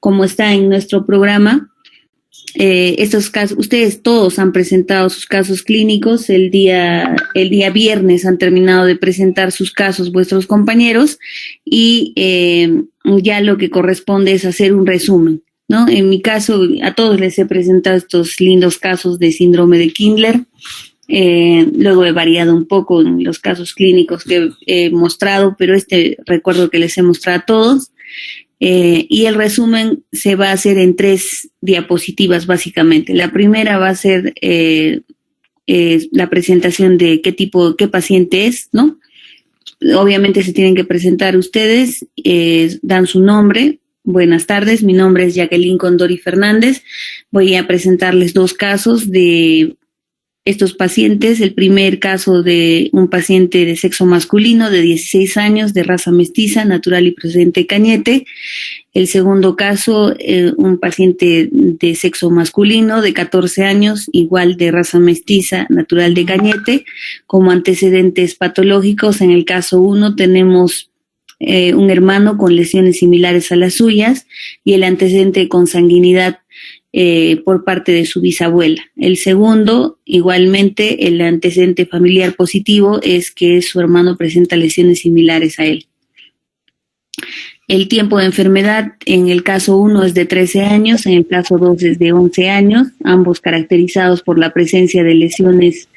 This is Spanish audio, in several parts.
como está en nuestro programa, estos casos, ustedes todos han presentado sus casos clínicos, el día viernes han terminado de presentar sus casos vuestros compañeros y ya lo que corresponde es hacer un resumen, ¿no? En mi caso, a todos les he presentado estos lindos casos de síndrome de Kindler. Luego he variado un poco en los casos clínicos que he mostrado, pero recuerdo que les he mostrado a todos. Y el resumen se va a hacer en 3 diapositivas básicamente. La primera va a ser la presentación de qué paciente es, ¿no? Obviamente se tienen que presentar ustedes, dan su nombre. Buenas tardes, mi nombre es Jacqueline Condori Fernández. Voy a presentarles 2 casos de estos pacientes. El primer caso de un paciente de sexo masculino de 16 años, de raza mestiza, natural y procedente de Cañete. El segundo caso, un paciente de sexo masculino de 14 años, igual de raza mestiza, natural de Cañete. Como antecedentes patológicos, en el caso 1 tenemos un hermano con lesiones similares a las suyas y el antecedente de consanguinidad por parte de su bisabuela. El segundo, igualmente, el antecedente familiar positivo es que su hermano presenta lesiones similares a él. El tiempo de enfermedad en el caso 1 es de 13 años, en el caso 2 es de 11 años, ambos caracterizados por la presencia de lesiones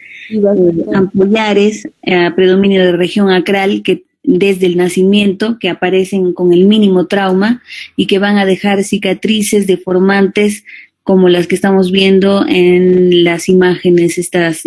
ampullares, predominio de región acral que desde el nacimiento, que aparecen con el mínimo trauma y que van a dejar cicatrices deformantes como las que estamos viendo en las imágenes, estas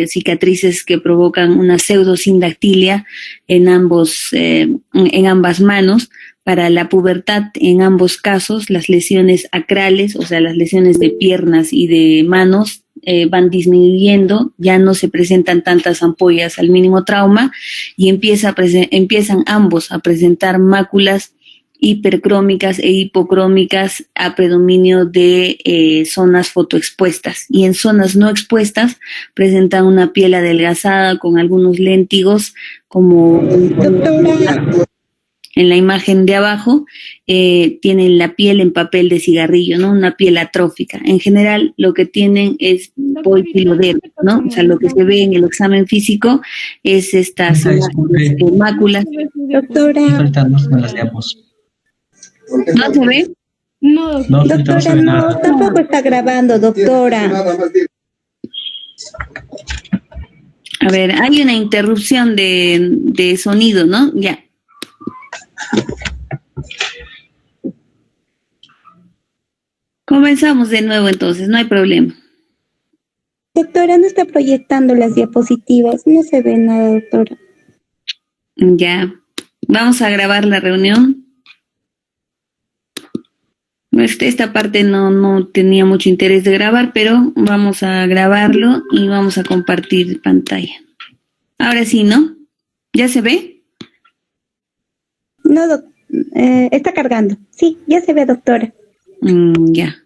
cicatrices que provocan una pseudosindactilia en ambas manos. Para la pubertad, en ambos casos, las lesiones acrales, o sea, las lesiones de piernas y de manos, van disminuyendo, ya no se presentan tantas ampollas al mínimo trauma y empiezan ambos a presentar máculas hipercrómicas e hipocrómicas a predominio de zonas fotoexpuestas, y en zonas no expuestas presentan una piel adelgazada con algunos léntigos como en la imagen de abajo. Tienen la piel en papel de cigarrillo, ¿no? Una piel atrófica. En general, lo que tienen es poiquiloderma, ¿no? O sea, lo que se ve en el examen físico es estas máculas. Doctora. ¿No se ve? No, doctora, no, tampoco está grabando, doctora. A ver, hay una interrupción de sonido, ¿no? Ya. Comenzamos de nuevo entonces, no hay problema. Doctora, no está proyectando las diapositivas, no se ve nada, doctora. Ya, vamos a grabar la reunión. Esta parte no tenía mucho interés de grabar, pero vamos a grabarlo y vamos a compartir pantalla. Ahora sí, ¿no? ¿Ya se ve? No, está cargando. Sí, ya se ve, doctora. Ya.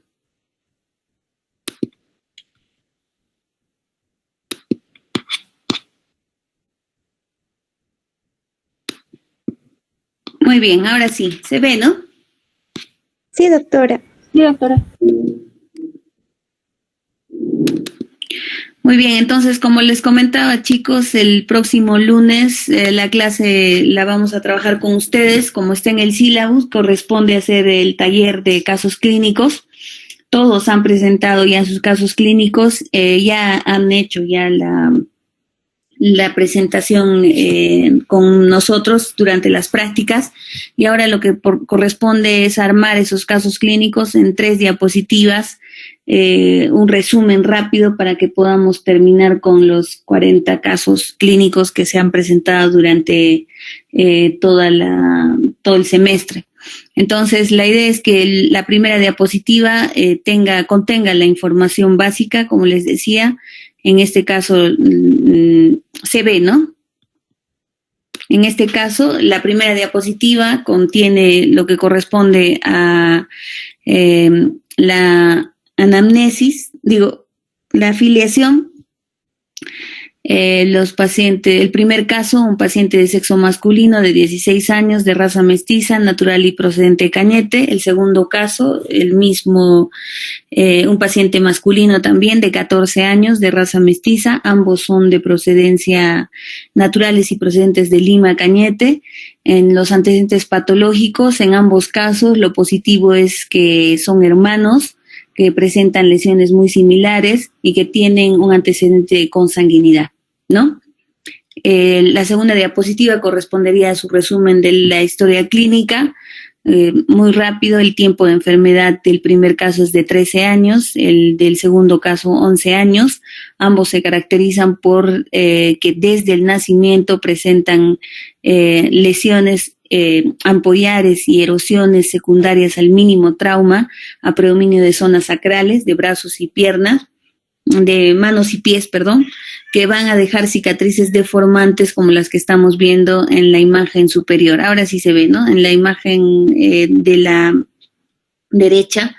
Muy bien, ahora sí, se ve, ¿no? Sí, doctora. Sí, doctora. Muy bien, entonces, como les comentaba, chicos, el próximo lunes la clase la vamos a trabajar con ustedes. Como está en el sílabus, corresponde hacer el taller de casos clínicos. Todos han presentado ya sus casos clínicos, ya han hecho ya la presentación con nosotros durante las prácticas, y ahora lo que corresponde es armar esos casos clínicos en 3 diapositivas, un resumen rápido para que podamos terminar con los 40 casos clínicos que se han presentado durante todo el semestre. Entonces, la idea es que la primera diapositiva contenga la información básica, como les decía. En este caso se ve, ¿no? En este caso, la primera diapositiva contiene lo que corresponde a la anamnesis, la afiliación, Los pacientes, el primer caso, un paciente de sexo masculino de 16 años, de raza mestiza, natural y procedente de Cañete. El segundo caso, el mismo, un paciente masculino también de 14 años, de raza mestiza. Ambos son de procedencia naturales y procedentes de Lima, Cañete. En los antecedentes patológicos, en ambos casos, lo positivo es que son hermanos, que presentan lesiones muy similares y que tienen un antecedente de consanguinidad, ¿no? La segunda diapositiva correspondería a su resumen de la historia clínica. Muy rápido, el tiempo de enfermedad del primer caso es de 13 años, el del segundo caso 11 años. Ambos se caracterizan por que desde el nacimiento presentan lesiones ampollares y erosiones secundarias al mínimo trauma, a predominio de zonas sacrales, de brazos y piernas, de manos y pies, perdón, que van a dejar cicatrices deformantes como las que estamos viendo en la imagen superior. Ahora sí se ve, ¿no? En la imagen de la derecha,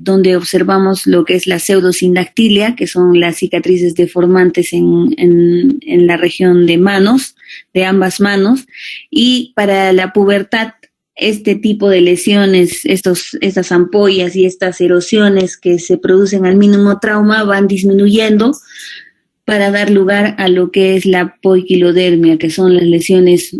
donde observamos lo que es la pseudosindactilia, que son las cicatrices deformantes en la región de manos, de ambas manos, y para la pubertad, este tipo de lesiones, estas ampollas y estas erosiones que se producen al mínimo trauma van disminuyendo para dar lugar a lo que es la poiquilodermia, que son las lesiones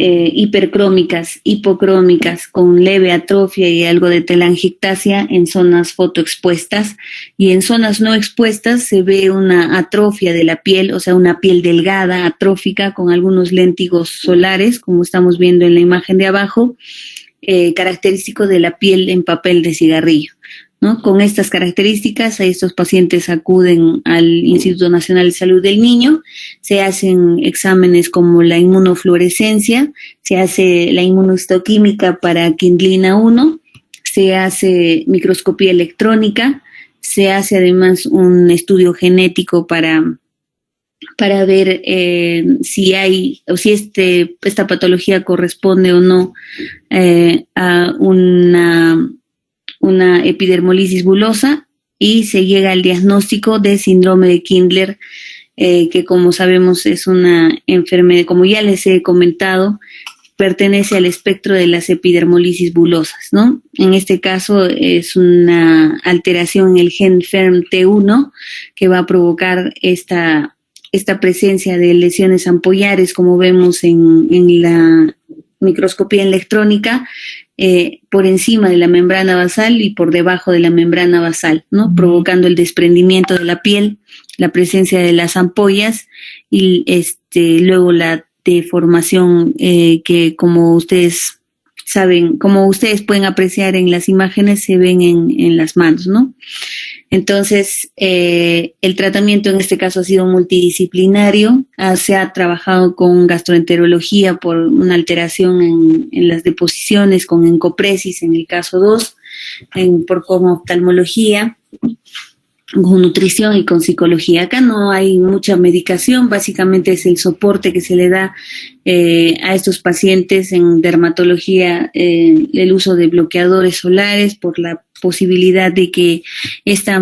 hipercrómicas, hipocrómicas, con leve atrofia y algo de telangiectasia en zonas fotoexpuestas, y en zonas no expuestas se ve una atrofia de la piel, o sea, una piel delgada, atrófica, con algunos léntigos solares, como estamos viendo en la imagen de abajo, característico de la piel en papel de cigarrillo, ¿no? Con estas características, estos pacientes acuden al Instituto Nacional de Salud del Niño, se hacen exámenes como la inmunofluorescencia, se hace la inmunohistoquímica para quindlina 1, se hace microscopía electrónica, se hace además un estudio genético para ver si hay o si esta patología corresponde o no a una epidermolisis bulosa, y se llega al diagnóstico de síndrome de Kindler, que como sabemos es una enfermedad, como ya les he comentado, pertenece al espectro de las epidermolisis bulosas, ¿no? En este caso es una alteración en el gen FERMT1 que va a provocar esta presencia de lesiones ampollares, como vemos en la microscopía electrónica, por encima de la membrana basal y por debajo de la membrana basal, ¿no? Provocando el desprendimiento de la piel, la presencia de las ampollas y luego la deformación que, como ustedes saben, como ustedes pueden apreciar en las imágenes, se ven en las manos, ¿no? Entonces, el tratamiento en este caso ha sido multidisciplinario. Se ha trabajado con gastroenterología por una alteración en las deposiciones, con encopresis en el caso 2, con oftalmología, con nutrición y con psicología. Acá no hay mucha medicación, básicamente es el soporte que se le da a estos pacientes. En dermatología, el uso de bloqueadores solares por la posibilidad de que esta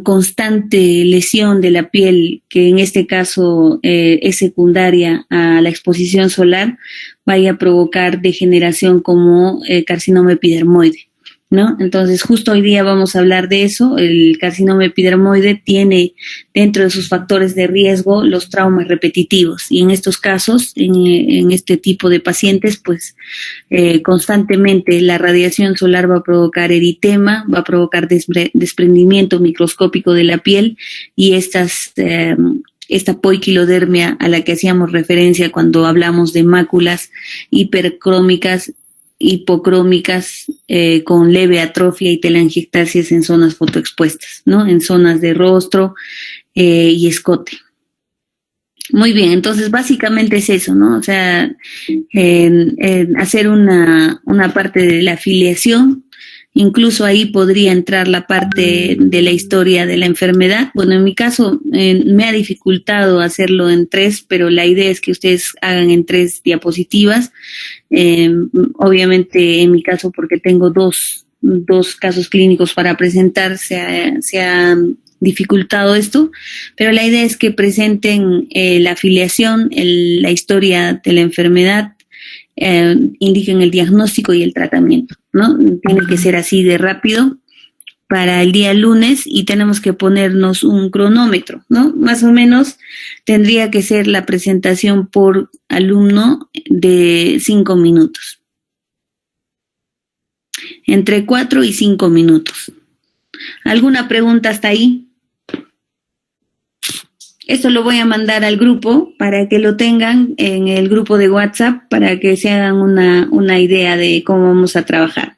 constante lesión de la piel, que en este caso es secundaria a la exposición solar, vaya a provocar degeneración como carcinoma epidermoide, ¿no? Entonces, justo hoy día vamos a hablar de eso. El carcinoma epidermoide tiene dentro de sus factores de riesgo los traumas repetitivos, y en estos casos, en este tipo de pacientes, pues constantemente la radiación solar va a provocar eritema, va a provocar desprendimiento microscópico de la piel, y esta poiquilodermia a la que hacíamos referencia cuando hablamos de máculas hipercrómicas, hipocrómicas, con leve atrofia y telangiectasias en zonas fotoexpuestas, ¿no? En zonas de rostro y escote. Muy bien, entonces básicamente es eso, ¿no? O sea, hacer una parte de la afiliación. Incluso ahí podría entrar la parte de la historia de la enfermedad. Bueno, en mi caso me ha dificultado hacerlo en 3, pero la idea es que ustedes hagan en 3 diapositivas. Obviamente en mi caso, porque tengo dos casos clínicos para presentar, se ha dificultado esto, pero la idea es que presenten la afiliación, la historia de la enfermedad, indiquen el diagnóstico y el tratamiento, ¿no? Tiene que ser así de rápido para el día lunes y tenemos que ponernos un cronómetro, ¿no? Más o menos tendría que ser la presentación por alumno de 5 minutos. Entre 4 y 5 minutos. ¿Alguna pregunta hasta ahí? Esto lo voy a mandar al grupo para que lo tengan en el grupo de WhatsApp para que se hagan una idea de cómo vamos a trabajar.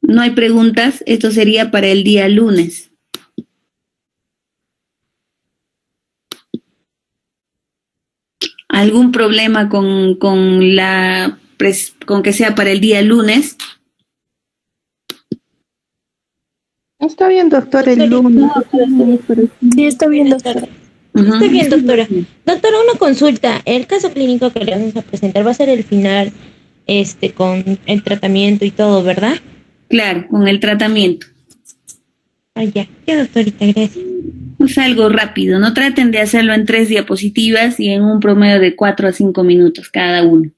No hay preguntas, esto sería para el día lunes. ¿Algún problema con que sea para el día lunes? Está bien, doctor, el lunes. Sí, está bien, doctora. Está bien, doctora. Doctora, una consulta. El caso clínico que le vamos a presentar va a ser el final, con el tratamiento y todo, ¿verdad? Claro, con el tratamiento. Ah, ya, doctorita, gracias. Es algo rápido, no traten de hacerlo en 3 diapositivas y en un promedio de 4 a 5 minutos cada uno.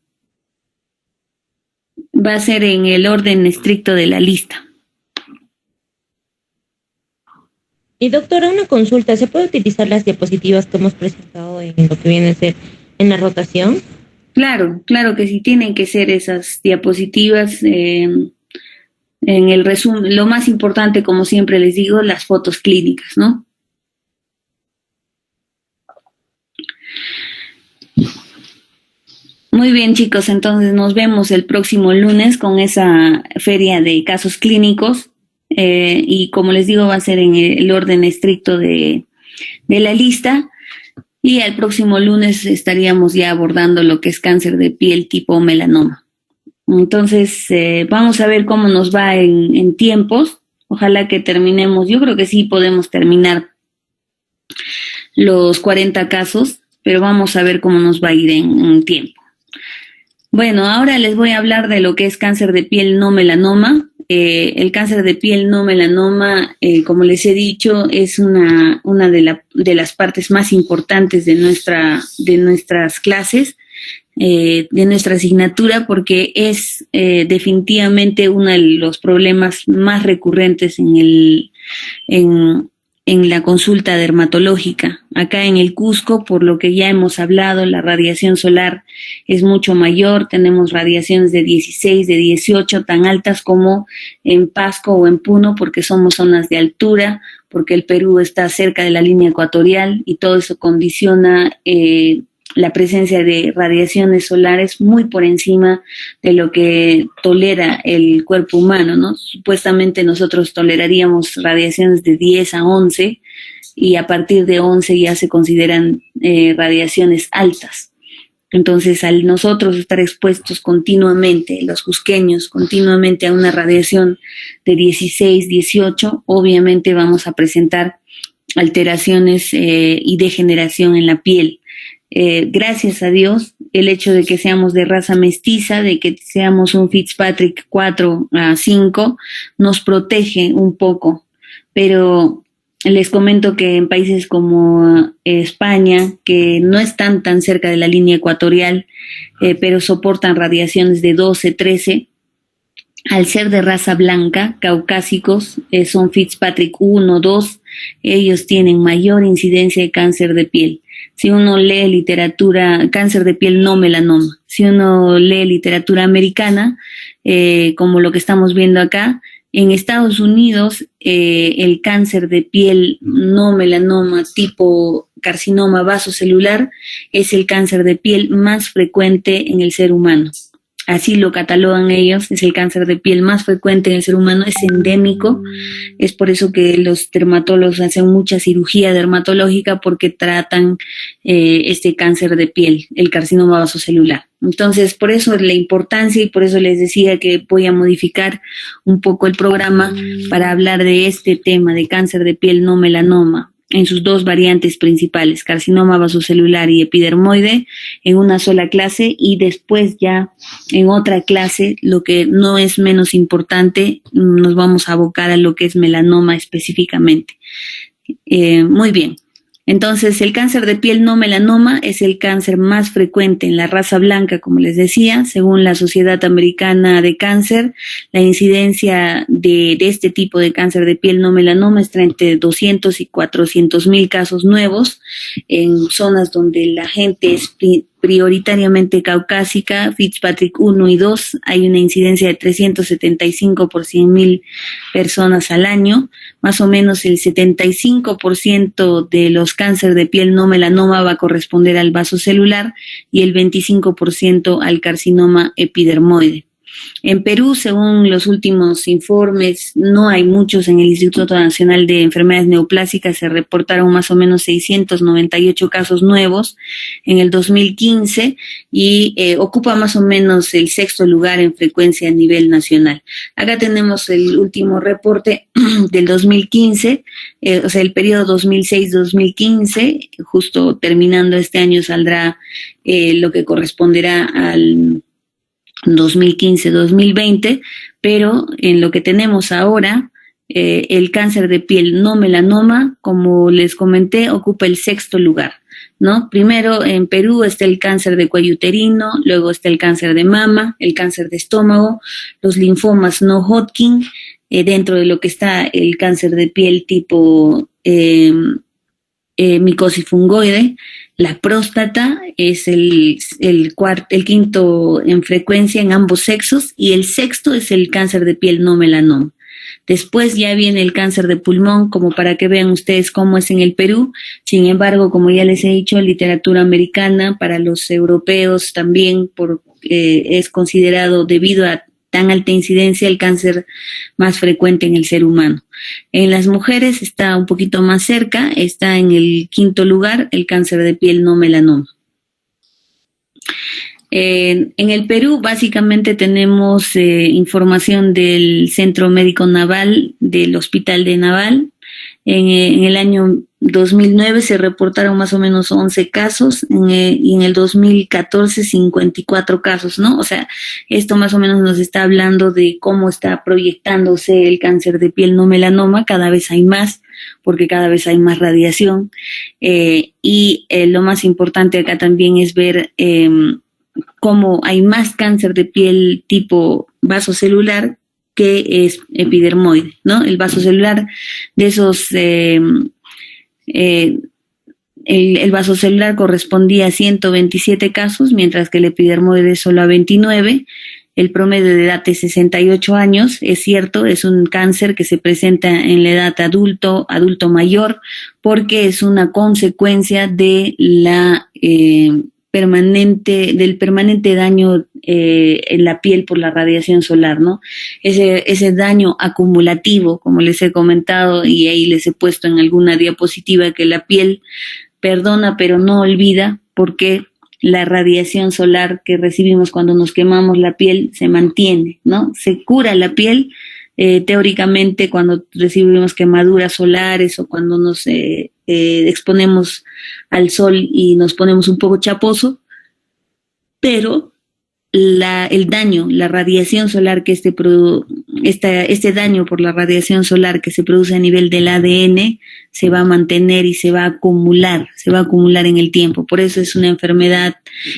Va a ser en el orden estricto de la lista. Y doctora, una consulta. ¿Se puede utilizar las diapositivas que hemos presentado en lo que viene a ser en la rotación? Claro que sí, tienen que ser esas diapositivas. En el resumen, lo más importante, como siempre les digo, las fotos clínicas, ¿no? Muy bien, chicos, entonces nos vemos el próximo lunes con esa feria de casos clínicos y como les digo va a ser en el orden estricto de la lista y el próximo lunes estaríamos ya abordando lo que es cáncer de piel tipo melanoma. Entonces vamos a ver cómo nos va en tiempos, ojalá que terminemos, yo creo que sí podemos terminar los 40 casos, pero vamos a ver cómo nos va a ir en tiempo. Bueno, ahora les voy a hablar de lo que es cáncer de piel no melanoma. El cáncer de piel no melanoma, como les he dicho, es una de las partes más importantes de nuestras clases, de nuestra asignatura, porque es definitivamente uno de los problemas más recurrentes en la consulta dermatológica. Acá en el Cusco, por lo que ya hemos hablado, la radiación solar es mucho mayor, tenemos radiaciones de 16, de 18, tan altas como en Pasco o en Puno, porque somos zonas de altura, porque el Perú está cerca de la línea ecuatorial y todo eso condiciona la presencia de radiaciones solares muy por encima de lo que tolera el cuerpo humano, ¿no? Supuestamente nosotros toleraríamos radiaciones de 10 a 11 y a partir de 11 ya se consideran radiaciones altas. Entonces, al nosotros estar expuestos continuamente, los cusqueños, continuamente a una radiación de 16, 18, obviamente vamos a presentar alteraciones y degeneración en la piel. Gracias a Dios, el hecho de que seamos de raza mestiza, de que seamos un Fitzpatrick 4 a 5, nos protege un poco. Pero les comento que en países como España, que no están tan cerca de la línea ecuatorial, pero soportan radiaciones de 12, 13, al ser de raza blanca, caucásicos, son Fitzpatrick 1, 2, ellos tienen mayor incidencia de cáncer de piel. Si uno lee literatura, cáncer de piel no melanoma, si uno lee literatura americana, como lo que estamos viendo acá, en Estados Unidos el cáncer de piel no melanoma tipo carcinoma vasocelular es el cáncer de piel más frecuente en el ser humano. Así lo catalogan ellos, es el cáncer de piel más frecuente en el ser humano, es endémico, es por eso que los dermatólogos hacen mucha cirugía dermatológica porque tratan este cáncer de piel, el carcinoma vasocelular. Entonces, por eso la importancia y por eso les decía que voy a modificar un poco el programa para hablar de este tema de cáncer de piel no melanoma. en sus dos variantes principales, carcinoma vasocelular y epidermoide, en una sola clase, y después ya en otra clase, lo que no es menos importante, nos vamos a abocar a lo que es melanoma específicamente. Muy bien. Entonces, el cáncer de piel no melanoma es el cáncer más frecuente en la raza blanca, como les decía, según la Sociedad Americana de Cáncer. La incidencia de este tipo de cáncer de piel no melanoma está entre 200 y 400,000 casos nuevos en zonas donde la gente es prioritariamente caucásica, Fitzpatrick 1 y 2, hay una incidencia de 375 por 100,000 personas al año. Más o menos el 75% de los cánceres de piel no melanoma va a corresponder al vasocelular y el 25% al carcinoma epidermoide. En Perú, según los últimos informes, no hay muchos. En el Instituto Nacional de Enfermedades Neoplásicas se reportaron más o menos 698 casos nuevos en el 2015 y ocupa más o menos el 6º lugar en frecuencia a nivel nacional. Acá tenemos el último reporte del 2015, o sea, el periodo 2006-2015, justo terminando este año saldrá lo que corresponderá al 2015-2020, pero en lo que tenemos ahora, el cáncer de piel no melanoma, como les comenté, ocupa el 6º lugar, ¿no? Primero en Perú está el cáncer de cuello uterino, luego está el cáncer de mama, el cáncer de estómago, los linfomas no Hodgkin, dentro de lo que está el cáncer de piel tipo micosis fungoide. La próstata es el quinto en frecuencia en ambos sexos, y el 6º es el cáncer de piel no melanoma. Después ya viene el cáncer de pulmón, como para que vean ustedes cómo es en el Perú. Sin embargo, como ya les he dicho, literatura americana, para los europeos también es considerado, debido a tan alta incidencia, el cáncer más frecuente en el ser humano. En las mujeres está un poquito más cerca, está en el 5º lugar el cáncer de piel no melanoma. En el Perú básicamente tenemos información del Centro Médico Naval, del Hospital de Naval. En el año 2009 se reportaron más o menos 11 casos y en el 2014 54 casos, ¿no? O sea, esto más o menos nos está hablando de cómo está proyectándose el cáncer de piel no melanoma. Cada vez hay más, porque cada vez hay más radiación. Y lo más importante acá también es ver cómo hay más cáncer de piel tipo vasocelular que es epidermoide, ¿no? El vasocelular de esos, el vasocelular correspondía a 127 casos, mientras que el epidermoide solo a 29. El promedio de edad es 68 años, es cierto, es un cáncer que se presenta en la edad adulto mayor, porque es una consecuencia de del permanente daño en la piel por la radiación solar, ¿no? Ese daño acumulativo, como les he comentado, y ahí les he puesto en alguna diapositiva, que la piel perdona pero no olvida, porque la radiación solar que recibimos cuando nos quemamos la piel se mantiene, ¿no? Se cura la piel, teóricamente, cuando recibimos quemaduras solares o cuando nos exponemos al sol y nos ponemos un poco chaposo, pero el daño, la radiación solar que este daño por la radiación solar que se produce a nivel del ADN se va a mantener y se va a acumular en el tiempo. Por eso es una enfermedad,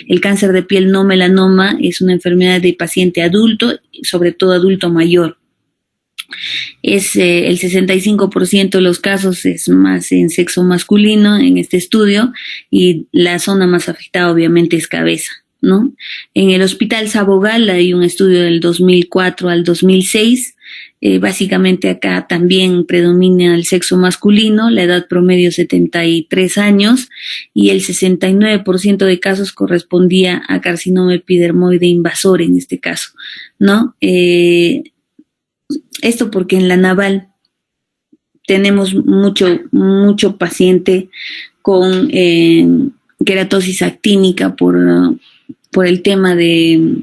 el cáncer de piel no melanoma es una enfermedad de paciente adulto, sobre todo adulto mayor. Es el 65% de los casos es más en sexo masculino en este estudio, y la zona más afectada obviamente es cabeza, ¿no? En el Hospital Sabogal hay un estudio del 2004 al 2006. Básicamente acá también predomina el sexo masculino, la edad promedio 73 años, y el 69% de casos correspondía a carcinoma epidermoide invasor en este caso, ¿no? Esto porque en la Naval tenemos mucho paciente con queratosis actínica por el tema de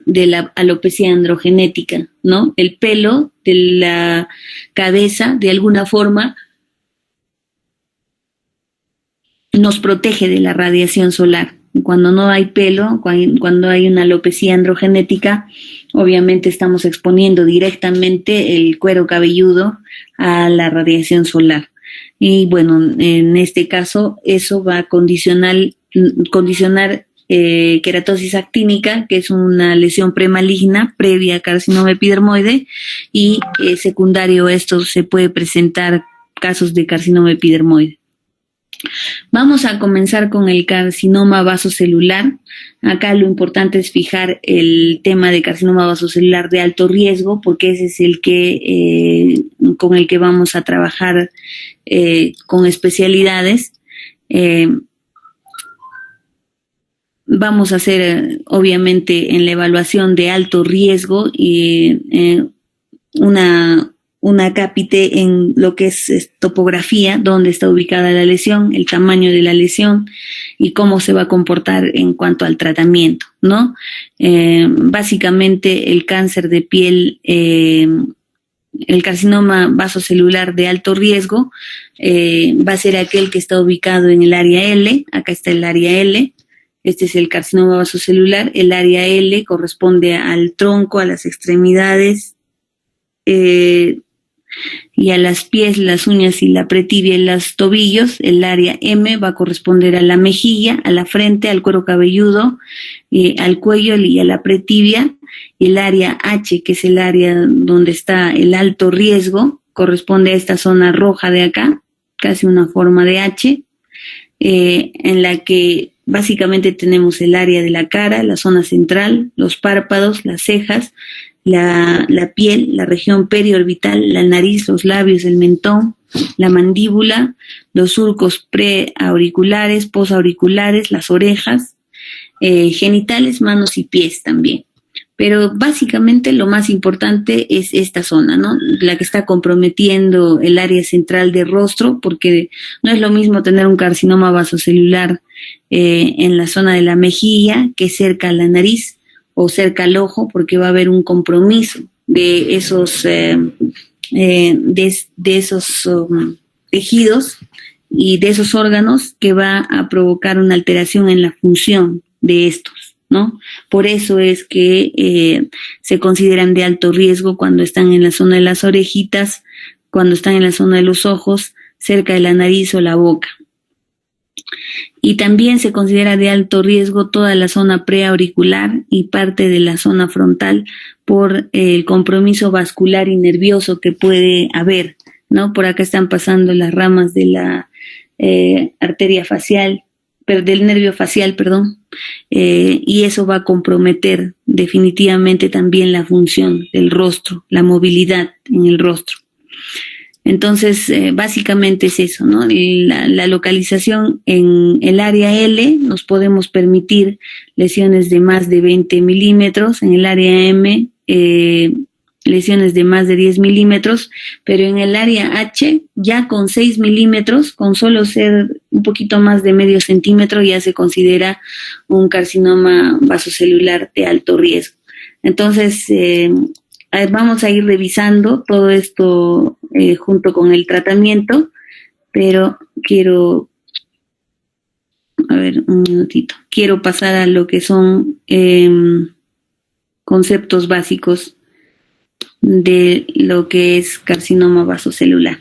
la alopecia androgenética, ¿no? El pelo de la cabeza, de alguna forma, nos protege de la radiación solar. Cuando no hay pelo, cuando hay una alopecia androgenética, obviamente estamos exponiendo directamente el cuero cabelludo a la radiación solar. Y bueno, en este caso, eso va a condicionar queratosis actínica, que es una lesión premaligna previa a carcinoma epidermoide, y secundario a esto se puede presentar casos de carcinoma epidermoide. Vamos a comenzar con el carcinoma vasocelular. Acá lo importante es fijar el tema de carcinoma vasocelular de alto riesgo, porque ese es el que con el que vamos a trabajar con especialidades. Vamos a hacer, obviamente, en la evaluación de alto riesgo una cápite en lo que es topografía, dónde está ubicada la lesión, el tamaño de la lesión y cómo se va a comportar en cuanto al tratamiento, ¿no? Básicamente el cáncer de piel, el carcinoma vasocelular de alto riesgo va a ser aquel que está ubicado en el área L. Acá está el área L. Este es el carcinoma vasocelular. El área L corresponde al tronco, a las extremidades, y a las pies, las uñas y la pretibia y los tobillos. El área M va a corresponder a la mejilla, a la frente, al cuero cabelludo, al cuello y a la pretibia. Y el área H, que es el área donde está el alto riesgo, corresponde a esta zona roja de acá, casi una forma de H, en la que básicamente tenemos el área de la cara, la zona central, los párpados, las cejas, la piel, la región periorbital, la nariz, los labios, el mentón, la mandíbula, los surcos preauriculares, posauriculares, las orejas, genitales, manos y pies también. Pero básicamente lo más importante es esta zona, ¿no? La que está comprometiendo el área central del rostro, porque no es lo mismo tener un carcinoma vasocelular en la zona de la mejilla que cerca a la nariz o cerca al ojo, porque va a haber un compromiso de esos tejidos y de esos órganos que va a provocar una alteración en la función de estos, ¿no? Por eso es que se consideran de alto riesgo cuando están en la zona de las orejitas, cuando están en la zona de los ojos, cerca de la nariz o la boca. Y también se considera de alto riesgo toda la zona preauricular y parte de la zona frontal por el compromiso vascular y nervioso que puede haber, ¿no? Por acá están pasando las ramas de la arteria facial, del nervio facial, y eso va a comprometer definitivamente también la función del rostro, la movilidad en el rostro. Entonces, básicamente es eso, ¿no? La localización en el área L nos podemos permitir lesiones de más de 20 milímetros, en el área M lesiones de más de 10 milímetros, pero en el área H ya con 6 milímetros, con solo ser un poquito más de medio centímetro, ya se considera un carcinoma vasocelular de alto riesgo. Entonces, vamos a ir revisando todo esto junto con el tratamiento, pero quiero pasar a lo que son conceptos básicos de lo que es carcinoma vasocelular.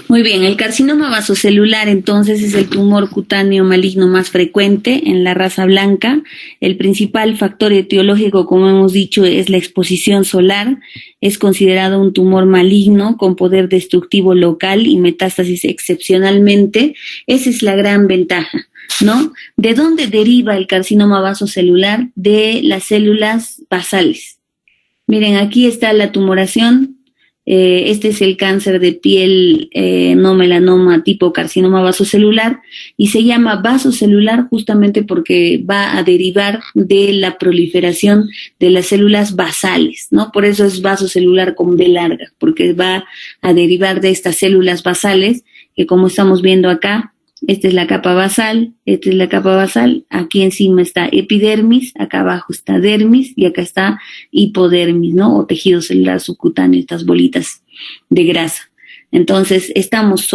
Muy bien, el carcinoma vasocelular entonces es el tumor cutáneo maligno más frecuente en la raza blanca. El principal factor etiológico, como hemos dicho, es la exposición solar. Es considerado un tumor maligno con poder destructivo local y metástasis excepcionalmente. Esa es la gran ventaja, ¿no? ¿De dónde deriva el carcinoma vasocelular? De las células basales. Miren, aquí está la tumoración. Este es el cáncer de piel no melanoma tipo carcinoma vasocelular y se llama vasocelular justamente porque va a derivar de la proliferación de las células basales, ¿no? Por eso es vasocelular con B larga, porque va a derivar de estas células basales que, como estamos viendo acá, Esta es la capa basal, aquí encima está epidermis, acá abajo está dermis y acá está hipodermis, ¿no? O tejido celular subcutáneo, estas bolitas de grasa. Entonces, estamos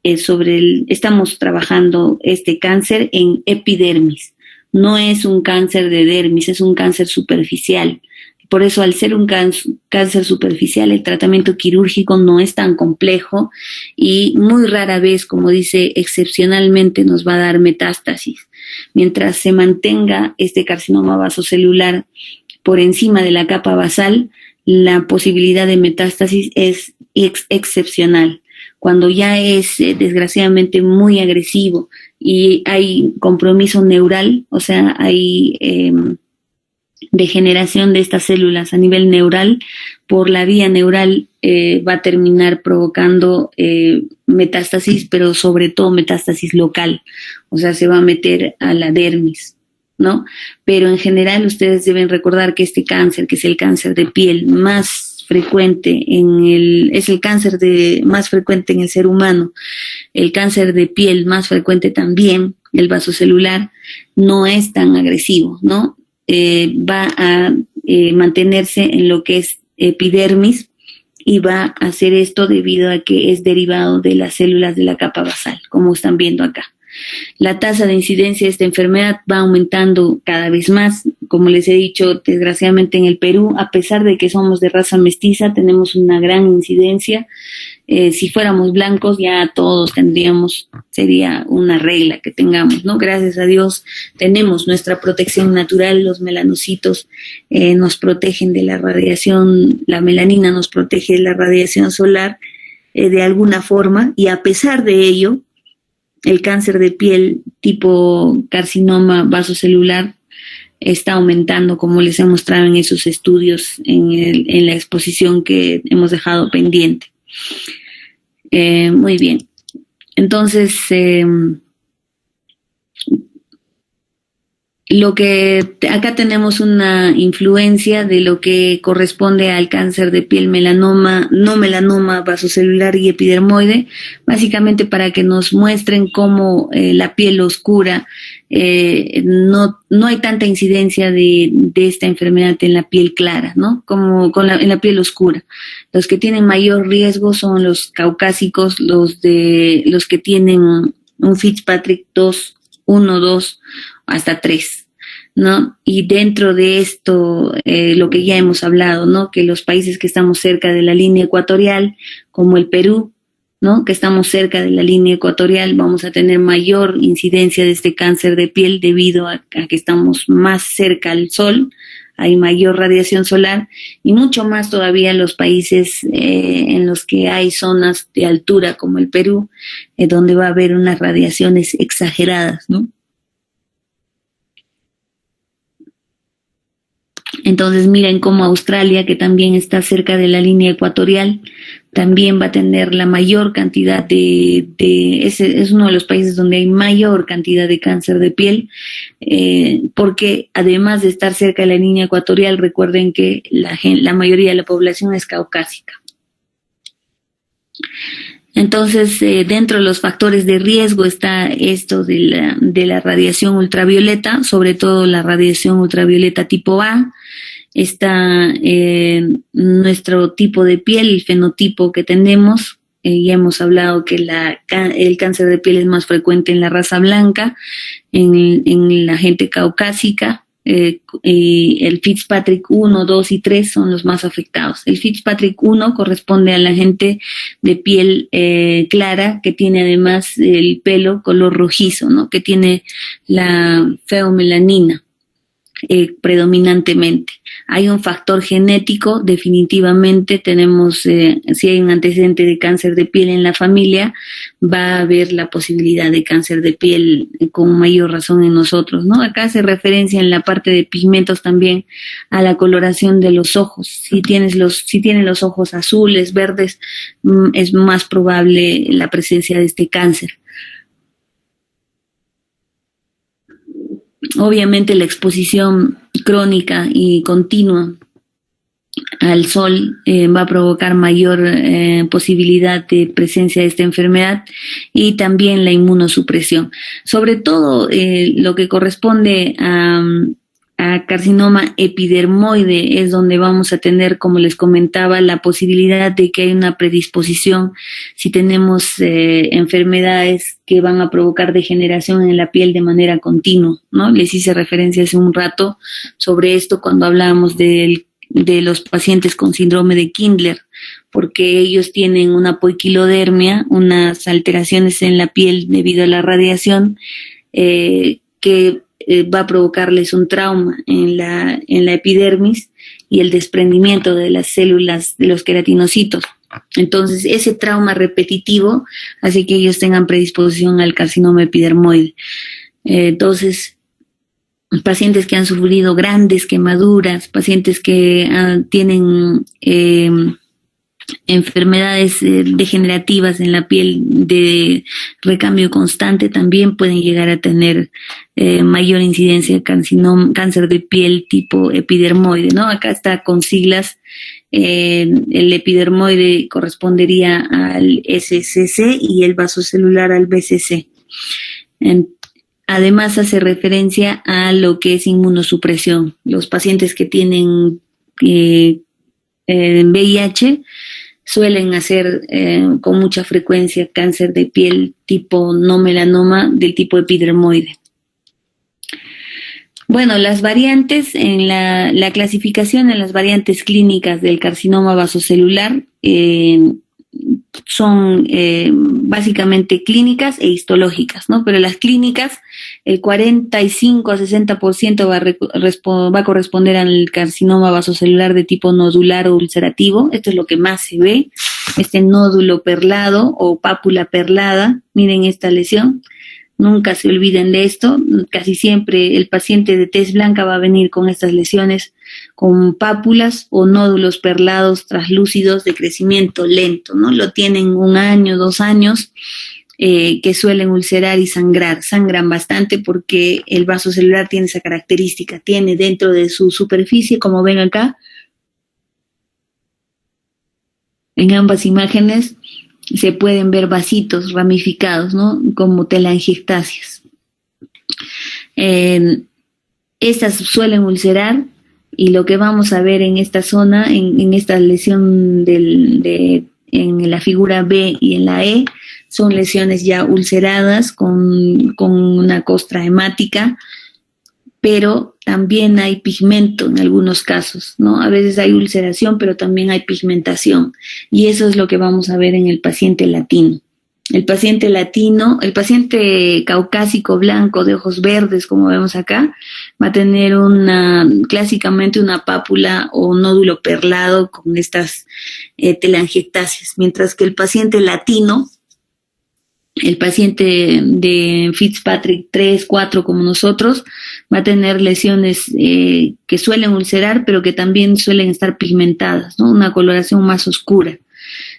estamos trabajando este cáncer en epidermis. No es un cáncer de dermis, es un cáncer superficial. Por eso, al ser un cáncer superficial, el tratamiento quirúrgico no es tan complejo y muy rara vez, como dice, excepcionalmente nos va a dar metástasis. Mientras se mantenga este carcinoma vasocelular por encima de la capa basal, la posibilidad de metástasis es excepcional. Cuando ya es desgraciadamente muy agresivo y hay compromiso neural, o sea, hay degeneración de estas células a nivel neural, por la vía neural va a terminar provocando metástasis, pero sobre todo metástasis local, o sea, se va a meter a la dermis, ¿no? Pero en general ustedes deben recordar que este cáncer, que es el cáncer de piel más frecuente es el cáncer más frecuente en el ser humano, el cáncer de piel más frecuente también, el vasocelular, no es tan agresivo, ¿no? Va a mantenerse en lo que es epidermis y va a hacer esto debido a que es derivado de las células de la capa basal, como están viendo acá. La tasa de incidencia de esta enfermedad va aumentando cada vez más. Como les he dicho, desgraciadamente en el Perú, a pesar de que somos de raza mestiza, tenemos una gran incidencia. Si fuéramos blancos, ya todos sería una regla que tengamos, ¿no? Gracias a Dios tenemos nuestra protección natural, los melanocitos nos protegen de la radiación, la melanina nos protege de la radiación solar de alguna forma, y a pesar de ello, el cáncer de piel tipo carcinoma vasocelular está aumentando, como les he mostrado en esos estudios, en la exposición que hemos dejado pendiente. Muy bien. Entonces, acá tenemos una influencia de lo que corresponde al cáncer de piel no melanoma vasocelular y epidermoide, básicamente para que nos muestren cómo la piel oscura, no hay tanta incidencia de esta enfermedad en la piel clara, ¿no? Como en la piel oscura. Los que tienen mayor riesgo son los caucásicos, los que tienen un Fitzpatrick 2, 1, 2, hasta 3, ¿no? Y dentro de esto, lo que ya hemos hablado, ¿no? Que los países que estamos cerca de la línea ecuatorial, como el Perú, ¿no? Que estamos cerca de la línea ecuatorial, vamos a tener mayor incidencia de este cáncer de piel debido a que estamos más cerca al sol, hay mayor radiación solar, y mucho más todavía en los países en los que hay zonas de altura como el Perú, donde va a haber unas radiaciones exageradas, ¿no? Entonces miren cómo Australia, que también está cerca de la línea ecuatorial, también va a tener la mayor cantidad es uno de los países donde hay mayor cantidad de cáncer de piel, porque además de estar cerca de la línea ecuatorial, recuerden que la mayoría de la población es caucásica. Entonces, dentro de los factores de riesgo está esto de la radiación ultravioleta, sobre todo la radiación ultravioleta tipo A. Está nuestro tipo de piel, el fenotipo que tenemos. Ya hemos hablado que el cáncer de piel es más frecuente en la raza blanca, en la gente caucásica. Y el Fitzpatrick 1, 2 y 3 son los más afectados. El Fitzpatrick 1 corresponde a la gente de piel clara, que tiene además el pelo color rojizo, ¿no? Que tiene la feomelanina predominantemente. Hay un factor genético, definitivamente tenemos, si hay un antecedente de cáncer de piel en la familia, va a haber la posibilidad de cáncer de piel con mayor razón en nosotros, ¿no? Acá se referencia en la parte de pigmentos también a la coloración de los ojos. Si tienen los ojos azules, verdes, es más probable la presencia de este cáncer. Obviamente la exposición crónica y continua al sol va a provocar mayor posibilidad de presencia de esta enfermedad, y también la inmunosupresión. Sobre todo lo que corresponde a carcinoma epidermoide es donde vamos a tener, como les comentaba, la posibilidad de que hay una predisposición si tenemos enfermedades que van a provocar degeneración en la piel de manera continua, ¿no? Les hice referencia hace un rato sobre esto cuando hablábamos de los pacientes con síndrome de Kindler, porque ellos tienen una poiquilodermia, unas alteraciones en la piel debido a la radiación que va a provocarles un trauma en la epidermis y el desprendimiento de las células de los queratinocitos. Entonces, ese trauma repetitivo hace que ellos tengan predisposición al carcinoma epidermoide. Entonces, pacientes que han sufrido grandes quemaduras, pacientes que tienen enfermedades degenerativas en la piel de recambio constante también pueden llegar a tener mayor incidencia de cáncer de piel tipo epidermoide, ¿no? Acá está con siglas, el epidermoide correspondería al SCC y el vasocelular al BCC. Además hace referencia a lo que es inmunosupresión. Los pacientes que tienen VIH suelen hacer con mucha frecuencia cáncer de piel tipo no melanoma del tipo epidermoide. Bueno, las variantes, en la clasificación en las variantes clínicas del carcinoma vasocelular son básicamente clínicas e histológicas, ¿no? Pero las clínicas, el 45 a 60% va a corresponder al carcinoma vasocelular de tipo nodular o ulcerativo. Esto es lo que más se ve, este nódulo perlado o pápula perlada. Miren esta lesión. Nunca se olviden de esto. Casi siempre el paciente de tez blanca va a venir con estas lesiones, con pápulas o nódulos perlados translúcidos de crecimiento lento, ¿no? Lo tienen 1 año, 2 años, que suelen ulcerar y sangrar. Sangran bastante porque el vaso celular tiene esa característica. Tiene dentro de su superficie, como ven acá, en ambas imágenes, se pueden ver vasitos ramificados, ¿no? Como telangiectasias. Estas suelen ulcerar, y lo que vamos a ver en esta zona, en esta lesión en la figura B y en la E, son lesiones ya ulceradas con una costra hemática, pero también hay pigmento en algunos casos, ¿no? A veces hay ulceración, pero también hay pigmentación, y eso es lo que vamos a ver en el paciente latino. El paciente latino, el paciente caucásico blanco de ojos verdes, como vemos acá, va a tener clásicamente una pápula o nódulo perlado con estas telangiectasias, mientras que el paciente latino, el paciente de Fitzpatrick 3, 4 como nosotros, va a tener lesiones que suelen ulcerar, pero que también suelen estar pigmentadas, ¿no? Una coloración más oscura.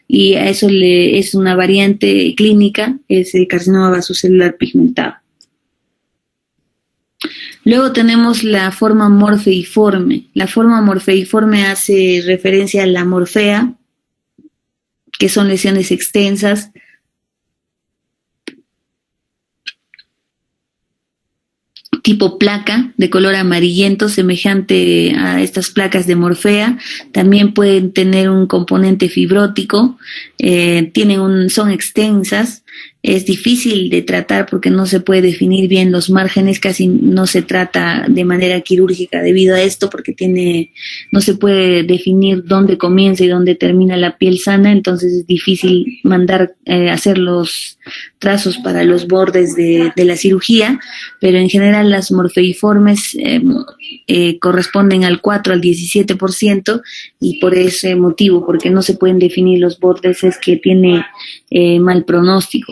Y a eso es una variante clínica, es el carcinoma vasocelular pigmentado. Luego tenemos la forma morfeiforme. La forma morfeiforme hace referencia a la morfea, que son lesiones extensas, tipo placa de color amarillento, semejante a estas placas de morfea. También pueden tener un componente fibrótico, son extensas. Es difícil de tratar porque no se puede definir bien los márgenes, casi no se trata de manera quirúrgica debido a esto, porque no se puede definir dónde comienza y dónde termina la piel sana, entonces es difícil hacer los trazos para los bordes de la cirugía, pero en general las morfeiformes corresponden al 4 al 17%, y por ese motivo, porque no se pueden definir los bordes, es que tiene mal pronóstico.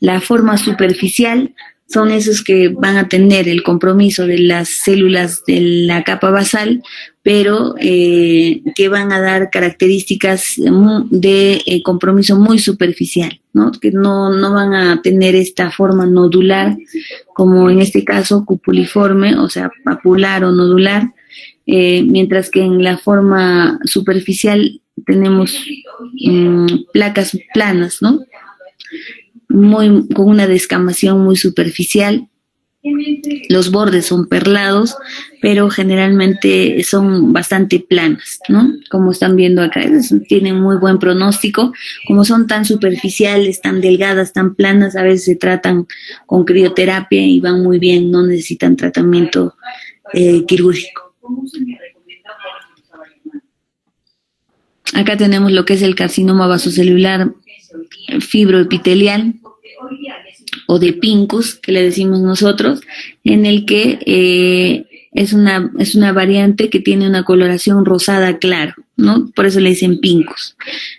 La forma superficial son esos que van a tener el compromiso de las células de la capa basal, pero que van a dar características de compromiso muy superficial, ¿no? Que no van a tener esta forma nodular, como en este caso cupuliforme, o sea, papular o nodular, mientras que en la forma superficial tenemos placas planas, ¿no? Con una descamación muy superficial. Los bordes son perlados, pero generalmente son bastante planas, ¿no? Como están viendo acá, tienen muy buen pronóstico. Como son tan superficiales, tan delgadas, tan planas, a veces se tratan con crioterapia y van muy bien, no necesitan tratamiento quirúrgico. Acá tenemos lo que es el carcinoma vasocelular fibroepitelial o de Pincus, que le decimos nosotros, en el que es una variante que tiene una coloración rosada claro, ¿no? Por eso le dicen Pincus.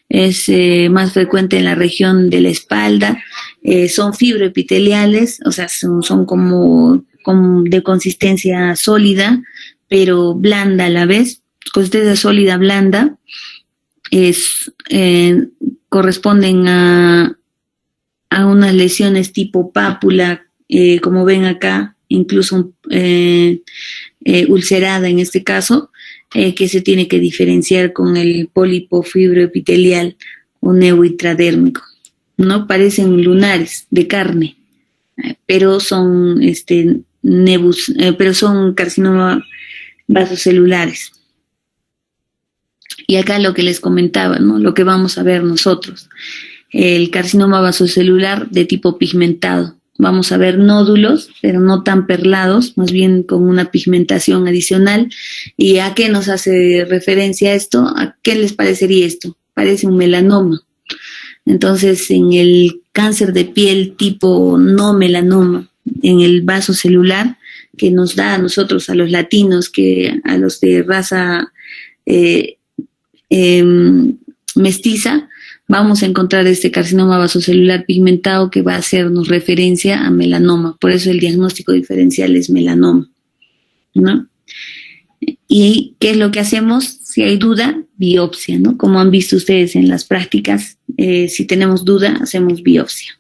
Es más frecuente en la región de la espalda, son fibroepiteliales, o sea, son como de consistencia sólida, pero blanda a la vez, consistencia sólida, blanda, corresponden a unas lesiones tipo pápula, como ven acá, incluso ulcerada en este caso, que se tiene que diferenciar con el pólipo fibroepitelial o neurointradérmico, ¿no? Parecen lunares de carne, pero son pero son carcinomas vasocelulares. Y acá lo que les comentaba, ¿no? Lo que vamos a ver nosotros. El carcinoma vasocelular de tipo pigmentado. Vamos a ver nódulos, pero no tan perlados, más bien con una pigmentación adicional. ¿Y a qué nos hace referencia esto? ¿A qué les parecería esto? Parece un melanoma. Entonces, en el cáncer de piel tipo no melanoma, en el vaso celular, que nos da a nosotros, a los latinos, que a los de raza mestiza, vamos a encontrar este carcinoma vasocelular pigmentado que va a hacernos referencia a melanoma. Por eso el diagnóstico diferencial es melanoma, ¿no? ¿Y qué es lo que hacemos? Si hay duda, biopsia, ¿no? Como han visto ustedes en las prácticas, si tenemos duda, hacemos biopsia.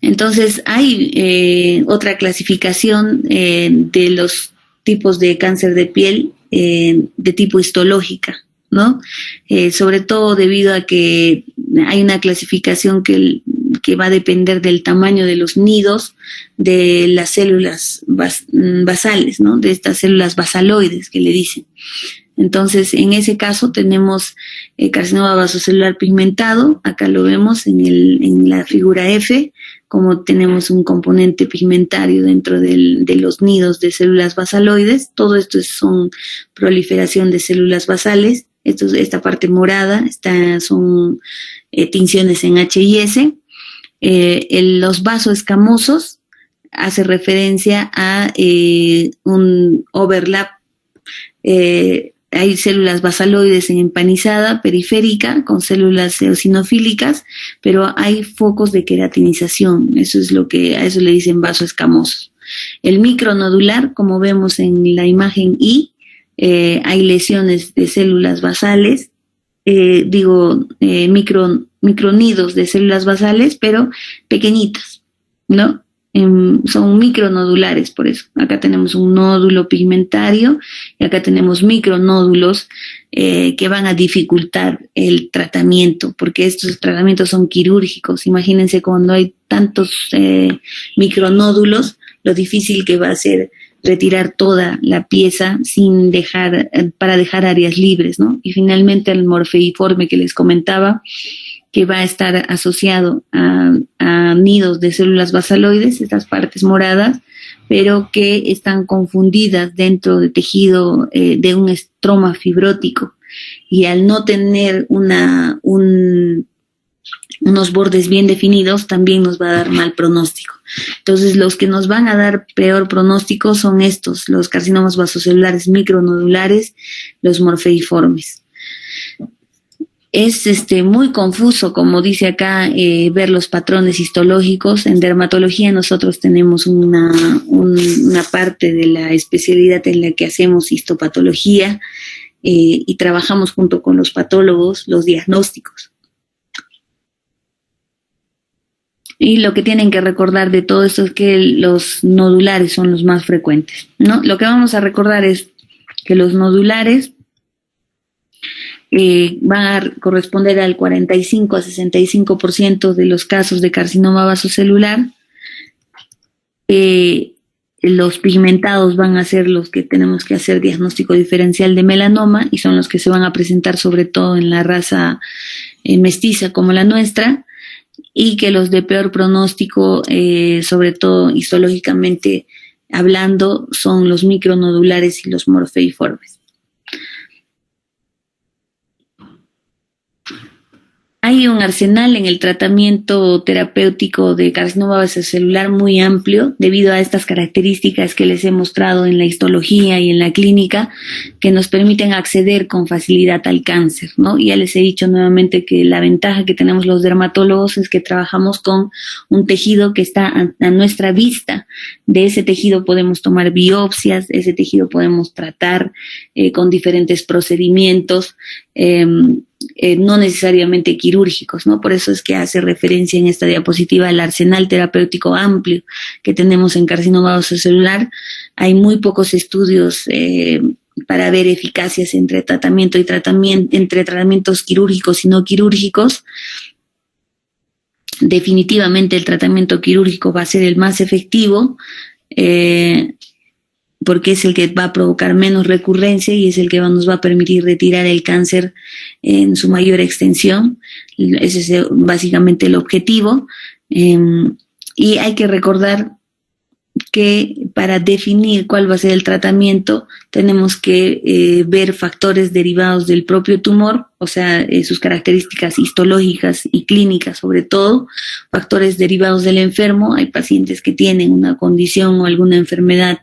Entonces, hay otra clasificación de los tipos de cáncer de piel de tipo histológica, ¿no? Sobre todo debido a que hay una clasificación que va a depender del tamaño de los nidos de las células basales, ¿no? De estas células basaloides que le dicen. Entonces, en ese caso tenemos carcinoma vasocelular pigmentado, acá lo vemos en la figura F, como tenemos un componente pigmentario dentro de los nidos de células basaloides. Todo esto son proliferación de células basales. Esta parte morada son tinciones en H y S. Los vasos escamosos hace referencia a un overlap. Hay células basaloides en empanizada periférica con células eosinofílicas, pero hay focos de queratinización. A eso le dicen vasos escamosos. El micronodular, como vemos en la imagen I, hay lesiones de células basales, micronidos de células basales, pero pequeñitas, ¿no? Son micronodulares, por eso. Acá tenemos un nódulo pigmentario y acá tenemos micronódulos que van a dificultar el tratamiento, porque estos tratamientos son quirúrgicos. Imagínense cuando hay tantos micronódulos, lo difícil que va a ser retirar toda la pieza para dejar áreas libres, ¿no? Y finalmente el morfeiforme que les comentaba, que va a estar asociado a nidos de células basaloides, estas partes moradas, pero que están confundidas dentro de tejido de un estroma fibrótico. Y al no tener unos bordes bien definidos, también nos va a dar mal pronóstico. Entonces, los que nos van a dar peor pronóstico son estos, los carcinomas vasocelulares micronodulares, los morfeiformes. Es muy confuso, como dice acá, ver los patrones histológicos. En dermatología nosotros tenemos una parte de la especialidad en la que hacemos histopatología y trabajamos junto con los patólogos los diagnósticos. Y lo que tienen que recordar de todo esto es que los nodulares son los más frecuentes, ¿no? Lo que vamos a recordar es que los nodulares van a corresponder al 45 a 65% de los casos de carcinoma vasocelular. Los pigmentados van a ser los que tenemos que hacer diagnóstico diferencial de melanoma y son los que se van a presentar sobre todo en la raza mestiza como la nuestra, y que los de peor pronóstico, sobre todo histológicamente hablando, son los micronodulares y los morfeiformes. Hay un arsenal en el tratamiento terapéutico de carcinoma vasocelular muy amplio debido a estas características que les he mostrado en la histología y en la clínica que nos permiten acceder con facilidad al cáncer, ¿no? Y ya les he dicho nuevamente que la ventaja que tenemos los dermatólogos es que trabajamos con un tejido que está a nuestra vista. De ese tejido podemos tomar biopsias, ese tejido podemos tratar con diferentes procedimientos, no necesariamente quirúrgicos, ¿no? Por eso es que hace referencia en esta diapositiva al arsenal terapéutico amplio que tenemos en carcinoma vasocelular. Hay muy pocos estudios para ver eficacias entre entre tratamientos quirúrgicos y no quirúrgicos. Definitivamente el tratamiento quirúrgico va a ser el más efectivo, porque es el que va a provocar menos recurrencia y es el que nos va a permitir retirar el cáncer en su mayor extensión. Ese es básicamente el objetivo. Y hay que recordar que para definir cuál va a ser el tratamiento tenemos que ver factores derivados del propio tumor, o sea, sus características histológicas y clínicas sobre todo, factores derivados del enfermo. Hay pacientes que tienen una condición o alguna enfermedad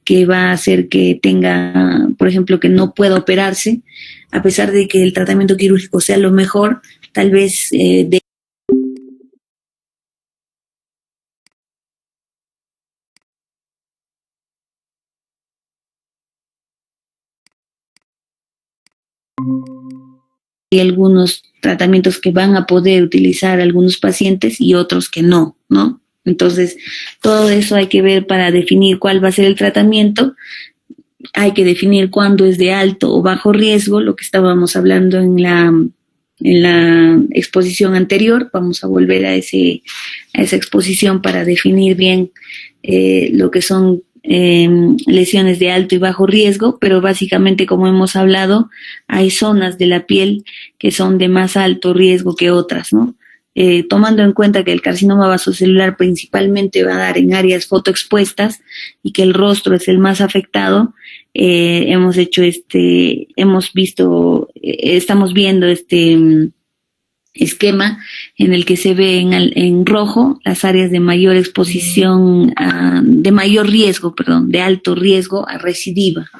que va a hacer que tenga, por ejemplo, que no pueda operarse, a pesar de que el tratamiento quirúrgico sea lo mejor, tal vez hay algunos tratamientos que van a poder utilizar algunos pacientes y otros que no, ¿no? Entonces, todo eso hay que ver para definir cuál va a ser el tratamiento. Hay que definir cuándo es de alto o bajo riesgo, lo que estábamos hablando en la exposición anterior. Vamos a volver a esa exposición para definir bien lo que son lesiones de alto y bajo riesgo, pero básicamente, como hemos hablado, hay zonas de la piel que son de más alto riesgo que otras, ¿no? Tomando en cuenta que el carcinoma vasocelular principalmente va a dar en áreas fotoexpuestas y que el rostro es el más afectado, estamos viendo este esquema en el que se ve en rojo las áreas de mayor exposición, de mayor riesgo, de alto riesgo a recidiva.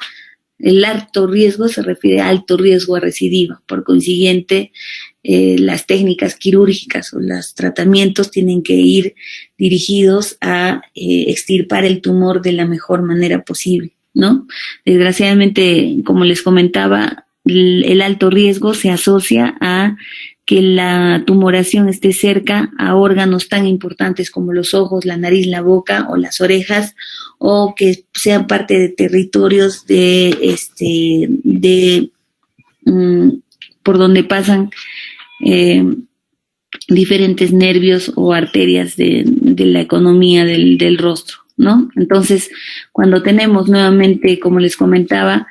El alto riesgo se refiere a alto riesgo a recidiva. Por consiguiente, las técnicas quirúrgicas o los tratamientos tienen que ir dirigidos a extirpar el tumor de la mejor manera posible, ¿no? Desgraciadamente, como les comentaba, el alto riesgo se asocia a que la tumoración esté cerca a órganos tan importantes como los ojos, la nariz, la boca o las orejas, o que sean parte de territorios por donde pasan diferentes nervios o arterias de la economía del rostro, ¿no? Entonces, cuando tenemos nuevamente, como les comentaba,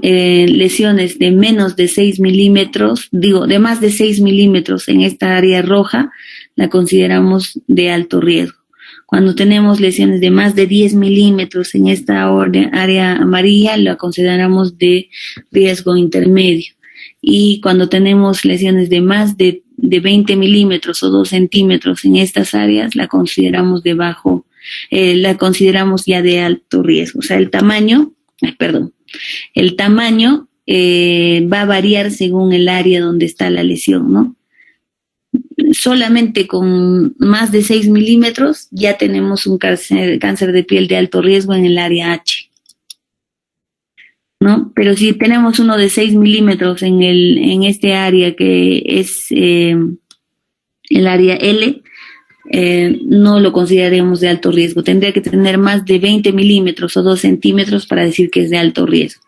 lesiones de menos de 6 milímetros, de más de 6 milímetros en esta área roja, la consideramos de alto riesgo. Cuando tenemos lesiones de más de 10 milímetros en esta área amarilla, la consideramos de riesgo intermedio. Y cuando tenemos lesiones de más de 20 milímetros o 2 centímetros en estas áreas, la consideramos ya de alto riesgo. O sea, el tamaño va a variar según el área donde está la lesión, ¿no? Solamente con más de 6 milímetros ya tenemos un cáncer de piel de alto riesgo en el área H, ¿no? Pero si tenemos uno de 6 milímetros en este área que es el área L, no lo consideraríamos de alto riesgo. Tendría que tener más de 20 milímetros o 2 centímetros para decir que es de alto riesgo.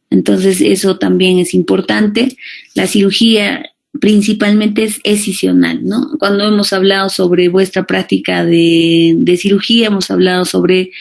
Entonces, eso también es importante. La cirugía principalmente es escisional, ¿no? Cuando hemos hablado sobre vuestra práctica de cirugía, hemos hablado sobre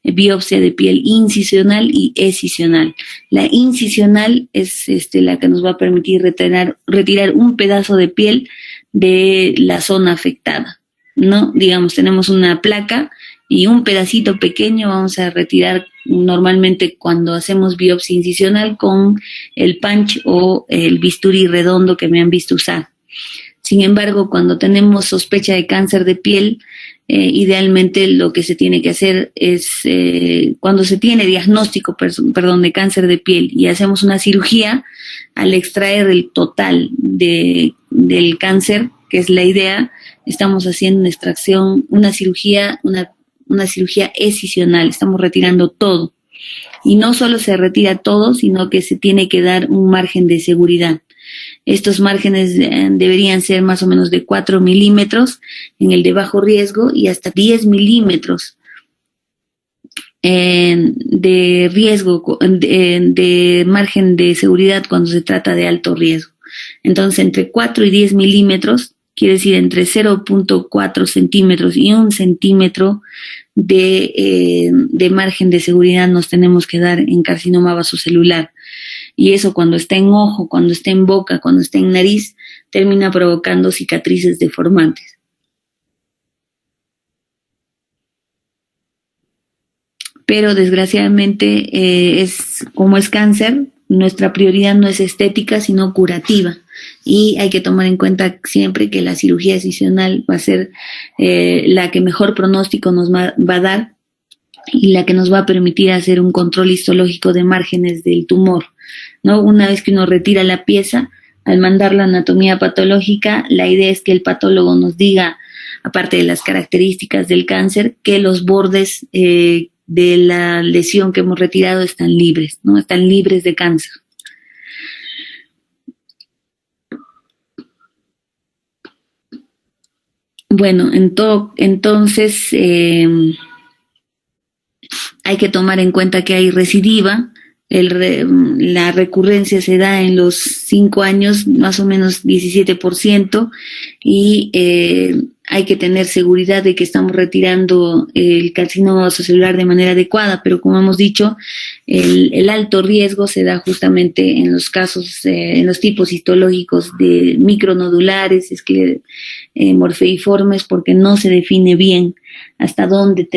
biopsia de piel incisional y escisional. La incisional es la que nos va a permitir retirar un pedazo de piel de la zona afectada, ¿no? Digamos, tenemos una placa y un pedacito pequeño vamos a retirar normalmente cuando hacemos biopsia incisional con el punch o el bisturí redondo que me han visto usar. Sin embargo, cuando tenemos sospecha de cáncer de piel, idealmente lo que se tiene que hacer es, cuando se tiene diagnóstico, de cáncer de piel y hacemos una cirugía, al extraer el total del cáncer, que es la idea, estamos haciendo una extracción, una cirugía escisional, estamos retirando todo. Y no solo se retira todo, sino que se tiene que dar un margen de seguridad. Estos márgenes deberían ser más o menos de 4 milímetros en el de bajo riesgo y hasta 10 milímetros de riesgo, de margen de seguridad cuando se trata de alto riesgo. Entonces, entre 4 y 10 milímetros, quiere decir entre 0.4 centímetros y 1 centímetro de margen de seguridad nos tenemos que dar en carcinoma vasocelular. Y eso cuando está en ojo, cuando está en boca, cuando está en nariz, termina provocando cicatrices deformantes. Pero desgraciadamente como es cáncer, nuestra prioridad no es estética, sino curativa. Y hay que tomar en cuenta siempre que la cirugía excisional va a ser la que mejor pronóstico nos va a dar y la que nos va a permitir hacer un control histológico de márgenes del tumor, ¿no? Una vez que uno retira la pieza, al mandar la anatomía patológica, la idea es que el patólogo nos diga, aparte de las características del cáncer, que los bordes de la lesión que hemos retirado están libres, ¿no? Están libres de cáncer. Bueno, entonces hay que tomar en cuenta que hay recidiva. La recurrencia se da en los 5 años, más o menos 17%, y hay que tener seguridad de que estamos retirando el carcinoma vasocelular de manera adecuada, pero como hemos dicho, el alto riesgo se da justamente en los casos, en los tipos histológicos de micronodulares, morfeiformes, porque no se define bien hasta dónde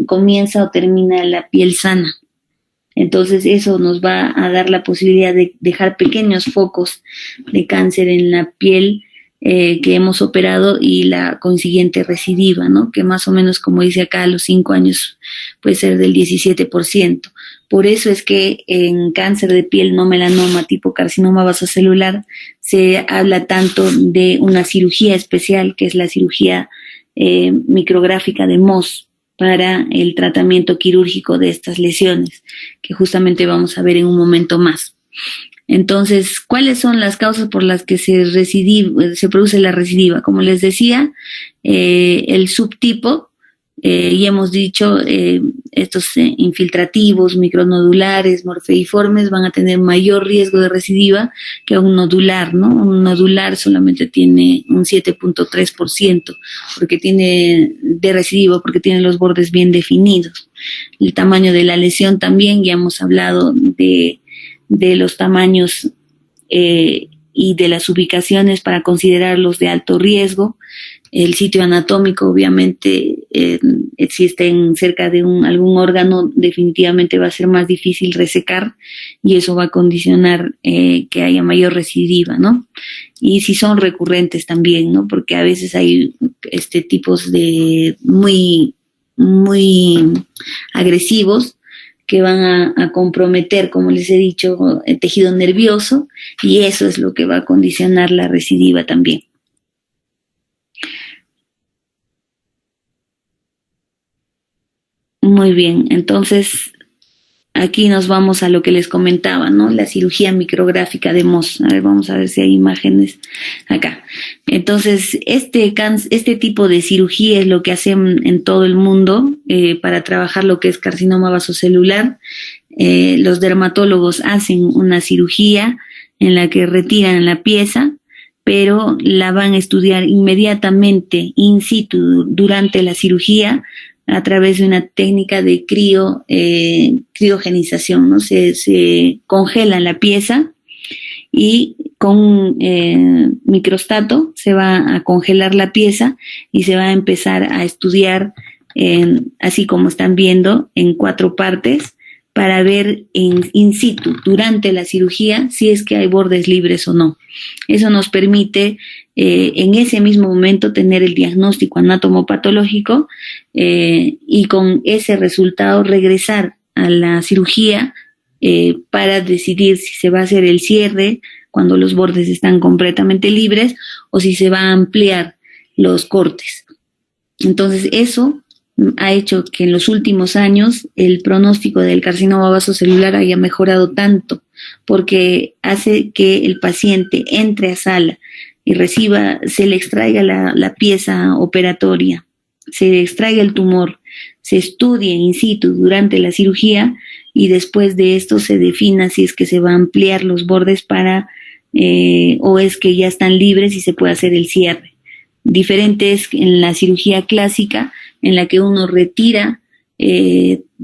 comienza o termina la piel sana. Entonces eso nos va a dar la posibilidad de dejar pequeños focos de cáncer en la piel que hemos operado y la consiguiente recidiva, ¿no? Que más o menos, como dice acá, a los 5 años puede ser del 17%. Por eso es que en cáncer de piel no melanoma tipo carcinoma vasocelular se habla tanto de una cirugía especial, que es la cirugía micrográfica de Mohs, para el tratamiento quirúrgico de estas lesiones, que justamente vamos a ver en un momento más. Entonces, ¿cuáles son las causas por las que se produce la recidiva? Como les decía, el subtipo, y hemos dicho, estos infiltrativos, micronodulares, morfeiformes van a tener mayor riesgo de recidiva que un nodular, ¿no? Un nodular solamente tiene un 7.3% porque tiene de recidiva, porque tiene los bordes bien definidos. El tamaño de la lesión también, ya hemos hablado de los tamaños y de las ubicaciones para considerarlos de alto riesgo. El sitio anatómico, obviamente, si estén cerca de algún órgano, definitivamente va a ser más difícil resecar y eso va a condicionar que haya mayor recidiva, ¿no? Y si son recurrentes también, ¿no? Porque a veces hay tipos de muy agresivos que van a comprometer, como les he dicho, el tejido nervioso, y eso es lo que va a condicionar la recidiva también. Muy bien, entonces aquí nos vamos a lo que les comentaba, ¿no? La cirugía micrográfica de Mohs. A ver, vamos a ver si hay imágenes acá. Entonces, este tipo de cirugía es lo que hacen en todo el mundo para trabajar lo que es carcinoma vasocelular. Los dermatólogos hacen una cirugía en la que retiran la pieza, pero la van a estudiar inmediatamente in situ durante la cirugía a través de una técnica de criogenización, ¿no? Se congela la pieza y con microstato se va a congelar la pieza y se va a empezar a estudiar, así como están viendo, en 4 partes, para ver in situ, durante la cirugía, si es que hay bordes libres o no. Eso nos permite en ese mismo momento tener el diagnóstico anatomopatológico y con ese resultado regresar a la cirugía para decidir si se va a hacer el cierre cuando los bordes están completamente libres o si se va a ampliar los cortes. Entonces eso ha hecho que en los últimos años el pronóstico del carcinoma vasocelular haya mejorado tanto, porque hace que el paciente entre a sala y se le extraiga la pieza operatoria, se extraiga el tumor, se estudie in situ durante la cirugía y después de esto se defina si es que se va a ampliar los bordes o es que ya están libres y se puede hacer el cierre. Diferente es en la cirugía clásica, en la que uno retira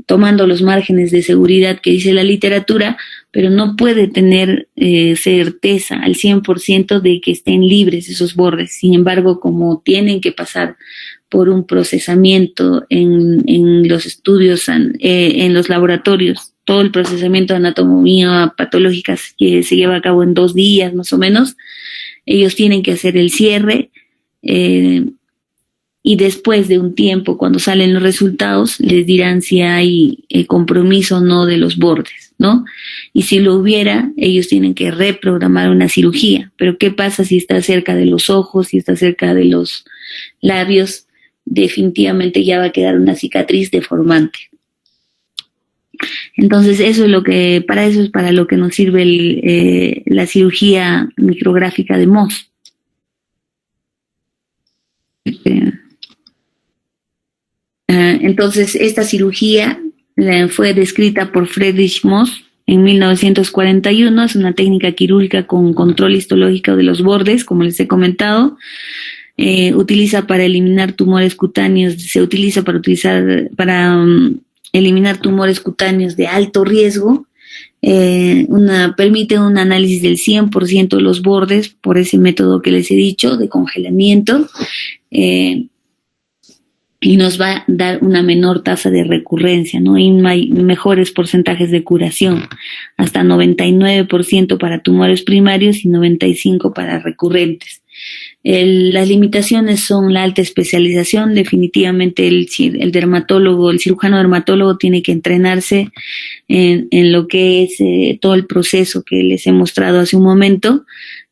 tomando los márgenes de seguridad que dice la literatura, pero no puede tener certeza al 100% de que estén libres esos bordes. Sin embargo, como tienen que pasar por un procesamiento en los estudios, en los laboratorios, todo el procesamiento de anatomía patológica que se lleva a cabo en 2 días más o menos, ellos tienen que hacer el cierre, y después de un tiempo, cuando salen los resultados, les dirán si hay compromiso o no de los bordes, ¿no? Y si lo hubiera, ellos tienen que reprogramar una cirugía. Pero ¿qué pasa si está cerca de los ojos, si está cerca de los labios? Definitivamente ya va a quedar una cicatriz deformante. Entonces eso es para lo que nos sirve la cirugía micrográfica de Mohs. Entonces, esta cirugía fue descrita por Friedrich Mohs en 1941. Es una técnica quirúrgica con control histológico de los bordes, como les he comentado. Utiliza para eliminar tumores cutáneos, para eliminar tumores cutáneos de alto riesgo. Permite un análisis del 100% de los bordes por ese método que les he dicho de congelamiento. Y nos va a dar una menor tasa de recurrencia, ¿no? Y mejores porcentajes de curación, hasta 99% para tumores primarios y 95% para recurrentes. Las limitaciones son la alta especialización. Definitivamente el cirujano dermatólogo tiene que entrenarse en lo que es todo el proceso que les he mostrado hace un momento,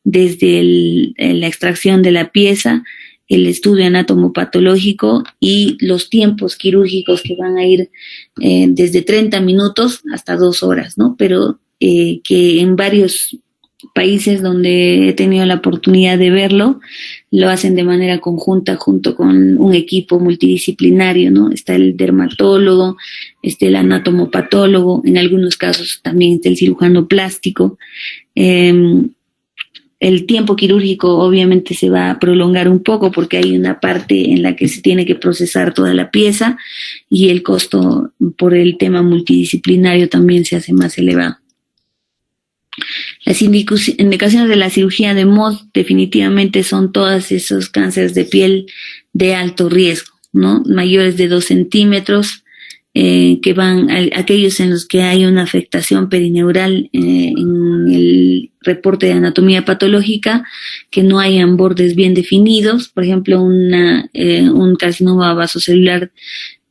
desde la extracción de la pieza, el estudio anatomopatológico y los tiempos quirúrgicos que van a ir desde 30 minutos hasta 2 horas, ¿no? Pero que en varios países donde he tenido la oportunidad de verlo, lo hacen de manera conjunta junto con un equipo multidisciplinario, ¿no? Está el dermatólogo, está el anatomopatólogo, en algunos casos también está el cirujano plástico. El tiempo quirúrgico obviamente se va a prolongar un poco porque hay una parte en la que se tiene que procesar toda la pieza y el costo por el tema multidisciplinario también se hace más elevado. Las indicaciones de la cirugía de Mohs definitivamente son todos esos cánceres de piel de alto riesgo, ¿no? Mayores de 2 centímetros, que van aquellos en los que hay una afectación perineural en el reporte de anatomía patológica, que no hayan bordes bien definidos, por ejemplo un carcinoma vasocelular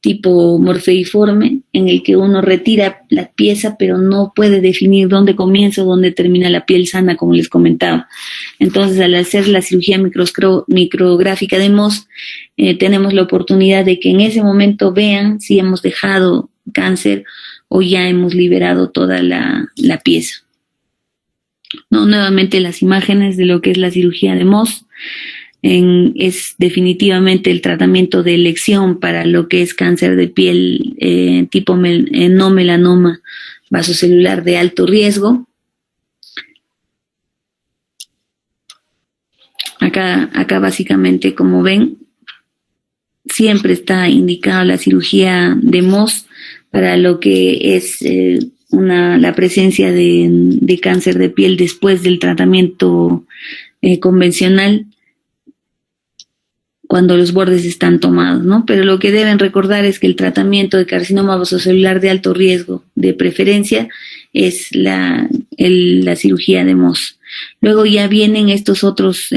tipo morfeiforme, en el que uno retira la pieza pero no puede definir dónde comienza o dónde termina la piel sana, como les comentaba. Entonces, al hacer la cirugía micrográfica de Mohs, tenemos la oportunidad de que en ese momento vean si hemos dejado cáncer o ya hemos liberado toda la pieza. No, nuevamente las imágenes de lo que es la cirugía de Mohs. Es definitivamente el tratamiento de elección para lo que es cáncer de piel tipo no melanoma vasocelular de alto riesgo. Acá básicamente, como ven, siempre está indicada la cirugía de Mohs para lo que es la presencia de cáncer de piel después del tratamiento convencional, cuando los bordes están tomados, ¿no? Pero lo que deben recordar es que el tratamiento de carcinoma vasocelular de alto riesgo, de preferencia, es la cirugía de Mohs. Luego ya vienen estos otros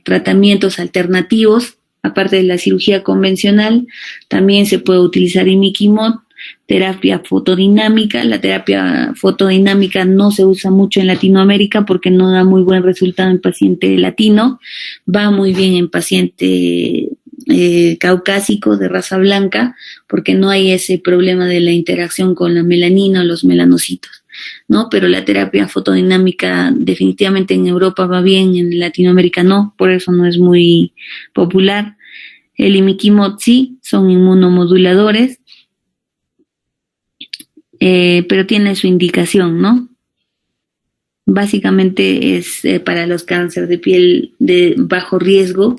tratamientos alternativos, aparte de la cirugía convencional. También se puede utilizar imiquimod, terapia fotodinámica. La terapia fotodinámica no se usa mucho en Latinoamérica porque no da muy buen resultado en paciente latino, va muy bien en paciente caucásico de raza blanca porque no hay ese problema de la interacción con la melanina o los melanocitos, ¿no? Pero la terapia fotodinámica definitivamente en Europa va bien, en Latinoamérica no, por eso no es muy popular. El imiquimod sí, son inmunomoduladores, pero tiene su indicación, ¿no? Básicamente es para los cánceres de piel de bajo riesgo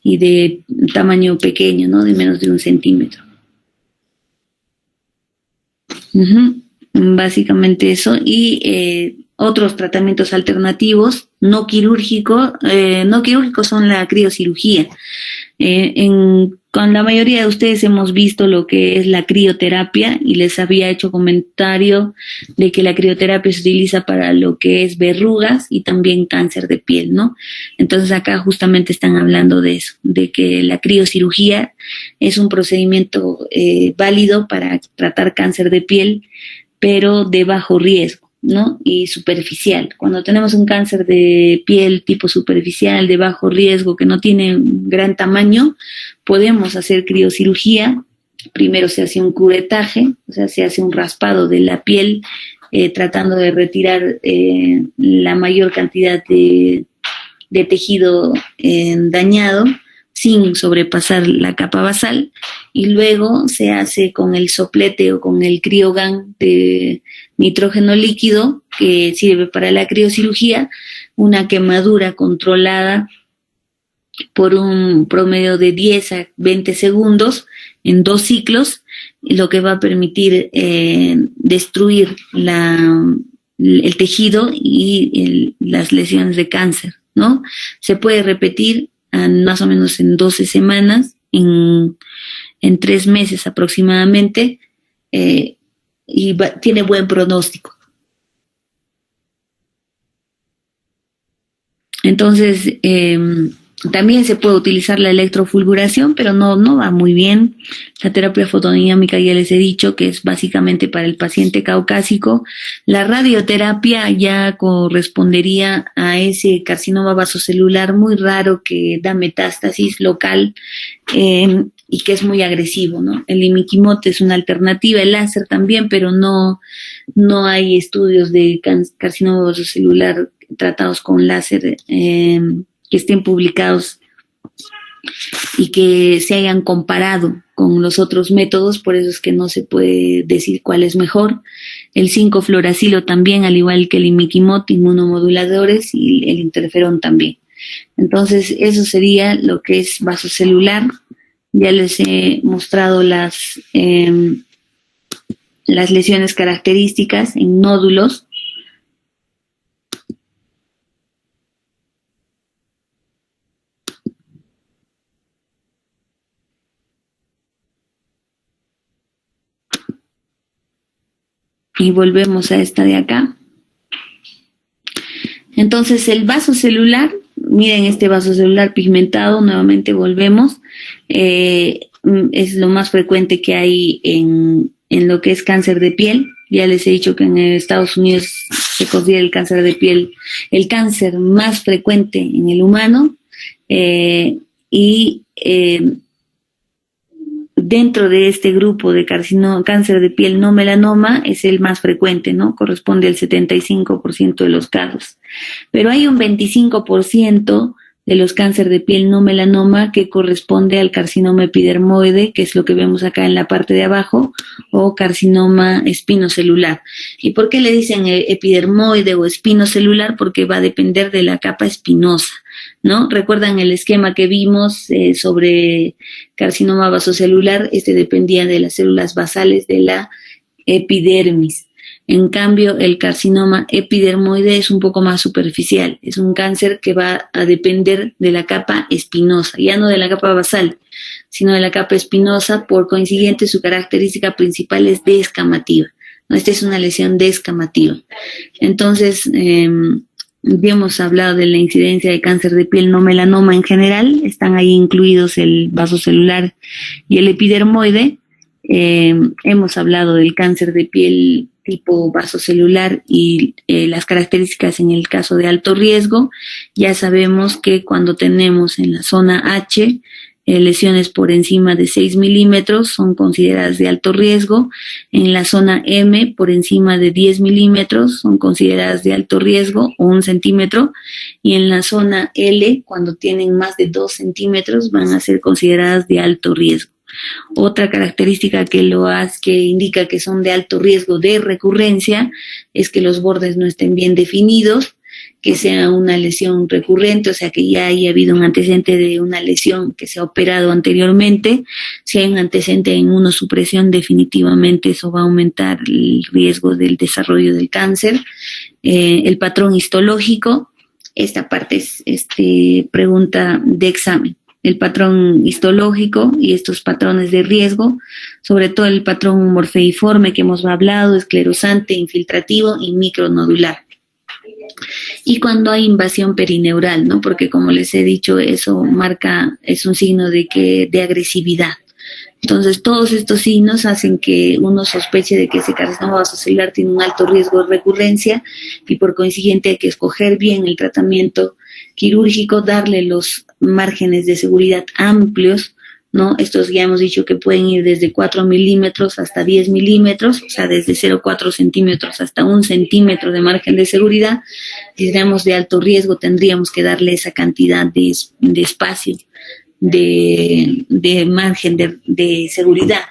y de tamaño pequeño, ¿no? De menos de 1 centímetro. Básicamente eso. Y otros tratamientos alternativos no quirúrgicos son la criocirugía. Con la mayoría de ustedes hemos visto lo que es la crioterapia y les había hecho comentario de que la crioterapia se utiliza para lo que es verrugas y también cáncer de piel, ¿no? Entonces acá justamente están hablando de eso, de que la criocirugía es un procedimiento válido para tratar cáncer de piel, pero de bajo riesgo, ¿no? Y superficial. Cuando tenemos un cáncer de piel tipo superficial, de bajo riesgo, que no tiene gran tamaño, podemos hacer criocirugía. Primero se hace un curetaje, o sea, se hace un raspado de la piel, tratando de retirar la mayor cantidad de tejido dañado, sin sobrepasar la capa basal, y luego se hace con el soplete o con el criogan de nitrógeno líquido, que sirve para la criocirugía, una quemadura controlada por un promedio de 10 a 20 segundos en 2 ciclos, lo que va a permitir destruir el tejido y las lesiones de cáncer, ¿no? Se puede repetir más o menos en 12 semanas, en 3 meses aproximadamente, y tiene buen pronóstico. Entonces, también se puede utilizar la electrofulguración, pero no va muy bien. La terapia fotodinámica ya les he dicho que es básicamente para el paciente caucásico. La radioterapia ya correspondería a ese carcinoma vasocelular muy raro que da metástasis local y que es muy agresivo, ¿no? El imiquimod es una alternativa, el láser también, pero no hay estudios de carcinoma vasocelular tratados con láser que estén publicados y que se hayan comparado con los otros métodos, por eso es que no se puede decir cuál es mejor. El 5-fluoracilo también, al igual que el imiquimod, inmunomoduladores, y el interferón también. Entonces, eso sería lo que es vasocelular. Ya les he mostrado las lesiones características en nódulos. Y volvemos a esta de acá. Entonces el vaso celular, miren este vaso celular pigmentado, nuevamente volvemos, es lo más frecuente que hay en lo que es cáncer de piel. Ya les he dicho que en Estados Unidos se considera el cáncer de piel el cáncer más frecuente en el humano, y dentro de este grupo de cáncer de piel no melanoma es el más frecuente, ¿no? Corresponde al 75% de los casos. Pero hay un 25% de los cáncer de piel no melanoma que corresponde al carcinoma epidermoide, que es lo que vemos acá en la parte de abajo, o carcinoma espinocelular. ¿Y por qué le dicen epidermoide o espinocelular? Porque va a depender de la capa espinosa, ¿no? ¿Recuerdan el esquema que vimos sobre carcinoma vasocelular? Este dependía de las células basales de la epidermis. En cambio, el carcinoma epidermoide es un poco más superficial. Es un cáncer que va a depender de la capa espinosa, ya no de la capa basal, sino de la capa espinosa. Por consiguiente, su característica principal es descamativa, ¿no? Esta es una lesión descamativa. Entonces, ya hemos hablado de la incidencia de cáncer de piel no melanoma en general. Están ahí incluidos el vasocelular y el epidermoide. Hemos hablado del cáncer de piel tipo vasocelular y las características en el caso de alto riesgo. Ya sabemos que cuando tenemos en la zona H lesiones por encima de 6 milímetros son consideradas de alto riesgo. En la zona M por encima de 10 milímetros son consideradas de alto riesgo o 1 centímetro. Y en la zona L, cuando tienen más de 2 centímetros, van a ser consideradas de alto riesgo. Otra característica que indica que son de alto riesgo de recurrencia es que los bordes no estén bien definidos, que sea una lesión recurrente, o sea que ya haya habido un antecedente de una lesión que se ha operado anteriormente. Si hay un antecedente de inmunosupresión, definitivamente eso va a aumentar el riesgo del desarrollo del cáncer. El patrón histológico, esta parte es pregunta de examen. El patrón histológico y estos patrones de riesgo, sobre todo el patrón morfeiforme que hemos hablado, esclerosante, infiltrativo y micronodular. Y cuando hay invasión perineural, ¿no? Porque como les he dicho, eso es un signo de agresividad. Entonces, todos estos signos hacen que uno sospeche de que ese carcinoma vasocelular tiene un alto riesgo de recurrencia y por consiguiente hay que escoger bien el tratamiento quirúrgico, darle los márgenes de seguridad amplios, ¿no? Estos ya hemos dicho que pueden ir desde 4 milímetros hasta 10 milímetros, o sea, desde 0,4 centímetros hasta 1 centímetro de margen de seguridad. Si tenemos de alto riesgo, tendríamos que darle esa cantidad de espacio, de margen de seguridad.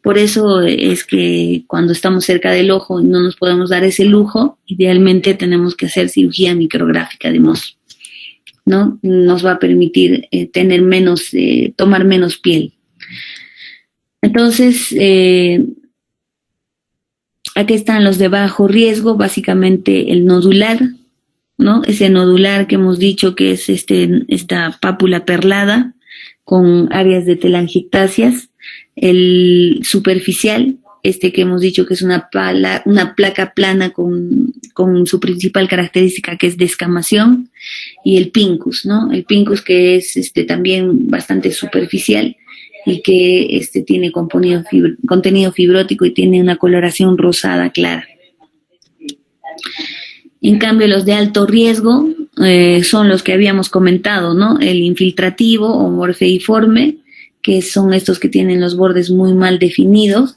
Por eso es que cuando estamos cerca del ojo y no nos podemos dar ese lujo, idealmente tenemos que hacer cirugía micrográfica de MOS, ¿no? Nos va a permitir tomar menos piel. Entonces, aquí están los de bajo riesgo, básicamente el nodular, ¿no? Ese nodular que hemos dicho que es esta pápula perlada con áreas de telangiectasias. El superficial, que hemos dicho que es una placa plana con su principal característica que es descamación, y el pincus, ¿no? El pincus que es también bastante superficial y que tiene contenido fibrótico y tiene una coloración rosada clara. En cambio, los de alto riesgo son los que habíamos comentado, ¿no? El infiltrativo o morfeiforme, que son estos que tienen los bordes muy mal definidos.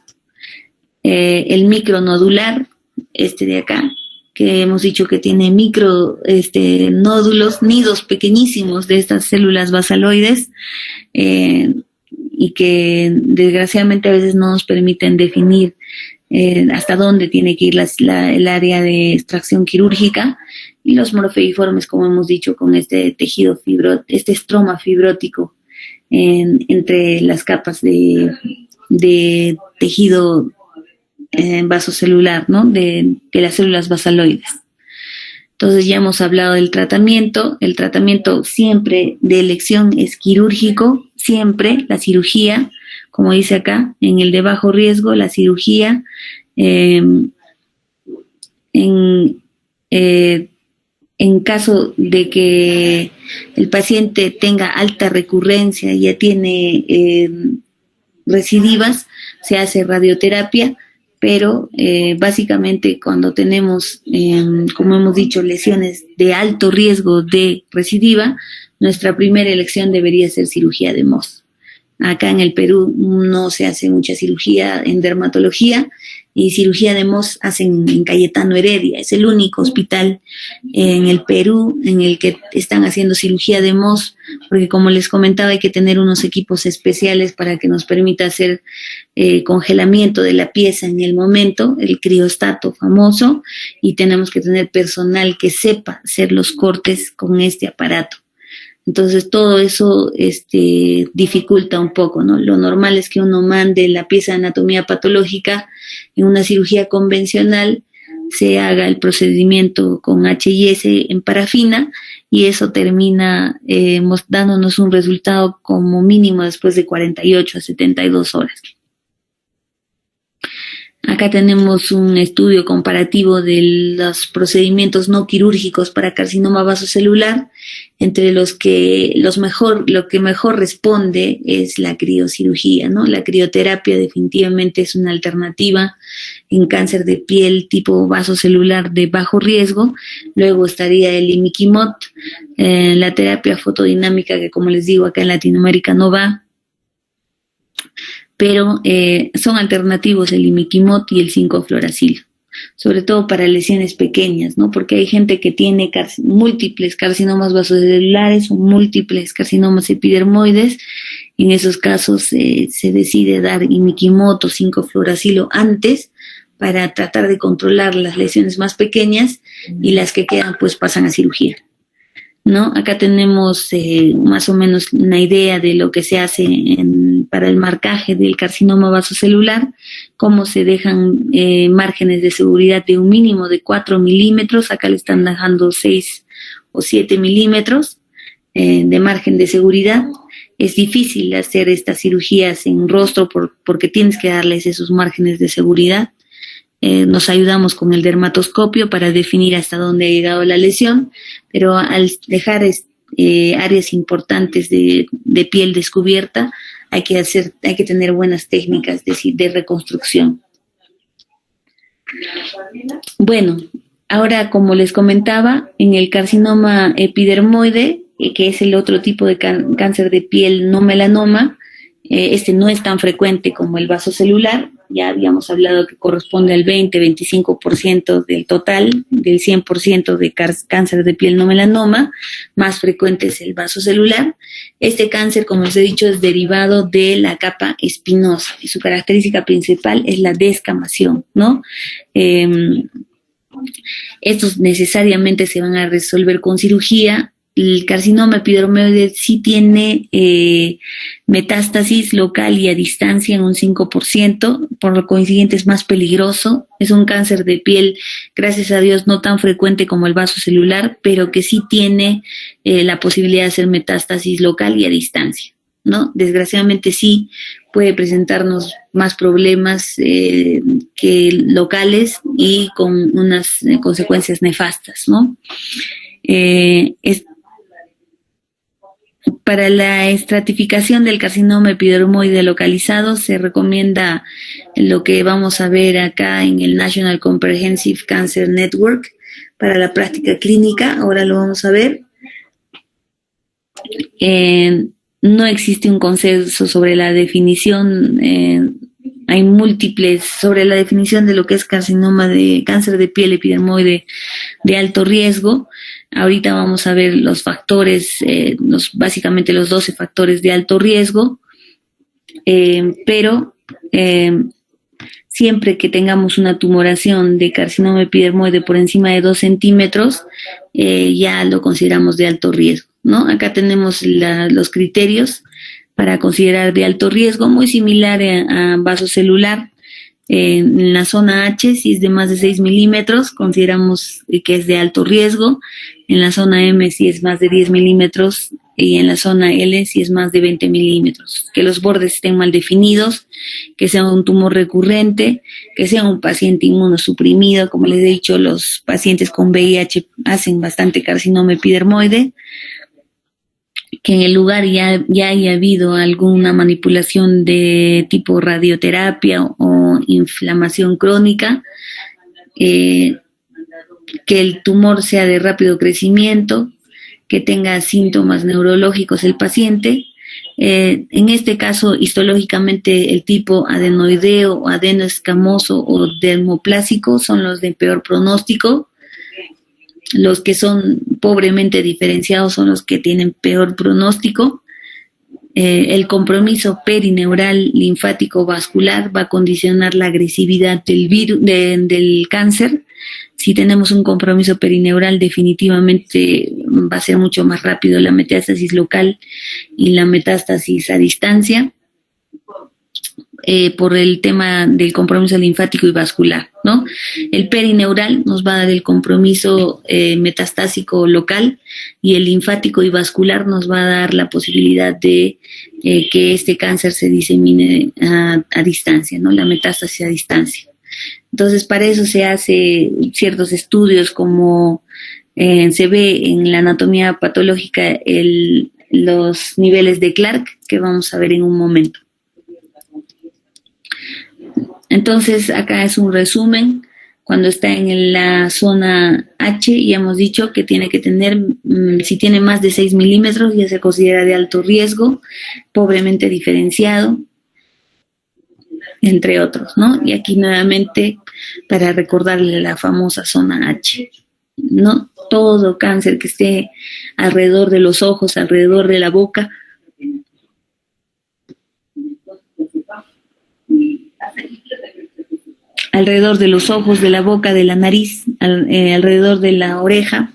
El micronodular, de acá, que hemos dicho que tiene nódulos, nidos pequeñísimos de estas células basaloides, y que desgraciadamente a veces no nos permiten definir hasta dónde tiene que ir el área de extracción quirúrgica. Y los morfeiformes, como hemos dicho, con este estroma fibrótico entre las capas de tejido vasocelular, ¿no? De las células basaloides. Entonces ya hemos hablado del tratamiento. El tratamiento siempre de elección es quirúrgico, siempre la cirugía, como dice acá, en el de bajo riesgo, la cirugía, en caso de que el paciente tenga alta recurrencia y ya tiene recidivas, se hace radioterapia, pero básicamente cuando tenemos, como hemos dicho, lesiones de alto riesgo de recidiva, nuestra primera elección debería ser cirugía de MOS. Acá en el Perú no se hace mucha cirugía en dermatología, y cirugía de Mohs hacen en Cayetano Heredia. Es el único hospital en el Perú en el que están haciendo cirugía de Mohs, porque como les comentaba, hay que tener unos equipos especiales para que nos permita hacer congelamiento de la pieza en el momento, el criostato famoso, y tenemos que tener personal que sepa hacer los cortes con este aparato. Entonces todo eso dificulta un poco, ¿no? Lo normal es que uno mande la pieza de anatomía patológica. En una cirugía convencional se haga el procedimiento con H&S en parafina, y eso termina dándonos un resultado como mínimo después de 48 a 72 horas. Acá tenemos un estudio comparativo de los procedimientos no quirúrgicos para carcinoma vasocelular, entre lo que mejor responde es la criocirugía, ¿no? La crioterapia definitivamente es una alternativa en cáncer de piel tipo vasocelular de bajo riesgo. Luego estaría el imiquimod, la terapia fotodinámica, que como les digo acá en Latinoamérica no va, pero son alternativos el imiquimod y el 5-fluoracilo, sobre todo para lesiones pequeñas, ¿no? Porque hay gente que tiene múltiples carcinomas vasocelulares o múltiples carcinomas epidermoides. En esos casos se decide dar imiquimod o 5-fluoracilo antes, para tratar de controlar las lesiones más pequeñas, y las que quedan pues pasan a cirugía, ¿no? Acá tenemos más o menos una idea de lo que se hace para el marcaje del carcinoma vasocelular, cómo se dejan márgenes de seguridad de un mínimo de 4 milímetros. Acá le están dejando 6 o 7 milímetros de margen de seguridad. Es difícil hacer estas cirugías en rostro porque tienes que darles esos márgenes de seguridad. Nos ayudamos con el dermatoscopio para definir hasta dónde ha llegado la lesión, pero al dejar áreas importantes de piel descubierta, hay que tener buenas técnicas de reconstrucción. Bueno, ahora, como les comentaba, en el carcinoma epidermoide, que es el otro tipo de cáncer de piel no melanoma, no es tan frecuente como el vasocelular. Ya habíamos hablado que corresponde al 20-25% del total, del 100% de cáncer de piel no melanoma. Más frecuente es el vasocelular. Este cáncer, como les he dicho, es derivado de la capa espinosa, y su característica principal es la descamación, ¿no? Estos necesariamente se van a resolver con cirugía. El carcinoma epidermoide sí tiene metástasis local y a distancia en un 5%, por lo consiguiente es más peligroso. Es un cáncer de piel, gracias a Dios, no tan frecuente como el vasocelular, pero que sí tiene la posibilidad de hacer metástasis local y a distancia, ¿no? Desgraciadamente sí puede presentarnos más problemas que locales, y con unas consecuencias nefastas, ¿no? Para la estratificación del carcinoma epidermoide localizado se recomienda lo que vamos a ver acá en el National Comprehensive Cancer Network para la práctica clínica. Ahora lo vamos a ver. No existe un consenso sobre la definición, hay múltiples sobre la definición de lo que es cáncer de piel epidermoide de alto riesgo. Ahorita vamos a ver los factores, básicamente los 12 factores de alto riesgo, pero siempre que tengamos una tumoración de carcinoma epidermoide por encima de 2 centímetros, ya lo consideramos de alto riesgo, ¿no? Acá tenemos los criterios para considerar de alto riesgo, muy similar a vasocelular. En la zona H, si es de más de 6 milímetros, consideramos que es de alto riesgo. En la zona M, si es más de 10 milímetros, y en la zona L, si es más de 20 milímetros. Que los bordes estén mal definidos, que sea un tumor recurrente, que sea un paciente inmunosuprimido. Como les he dicho, los pacientes con VIH hacen bastante carcinoma epidermoide. Que en el lugar ya haya habido alguna manipulación de tipo radioterapia o inflamación crónica, que el tumor sea de rápido crecimiento, que tenga síntomas neurológicos el paciente, En este caso, histológicamente, el tipo adenoideo, adenoescamoso o dermoplásico son los de peor pronóstico. Los que son pobremente diferenciados son los que tienen peor pronóstico. El compromiso perineural linfático vascular va a condicionar la agresividad del cáncer. Si tenemos un compromiso perineural, definitivamente va a ser mucho más rápido la metástasis local y la metástasis a distancia, por el tema del compromiso linfático y vascular, ¿no? El perineural nos va a dar el compromiso metastásico local, y el linfático y vascular nos va a dar la posibilidad de que este cáncer se disemine a distancia, ¿no? La metástasis a distancia. Entonces, para eso se hace ciertos estudios, como se ve en la anatomía patológica los niveles de Clark, que vamos a ver en un momento. Entonces, acá es un resumen. Cuando está en la zona H, ya hemos dicho que tiene que tener, si tiene más de 6 milímetros, ya se considera de alto riesgo, pobremente diferenciado, entre otros, ¿no? Y aquí nuevamente, para recordarle la famosa zona H, ¿no? Todo cáncer que esté alrededor de los ojos, alrededor de la boca, alrededor de los ojos, de la boca, de la nariz, alrededor de la oreja,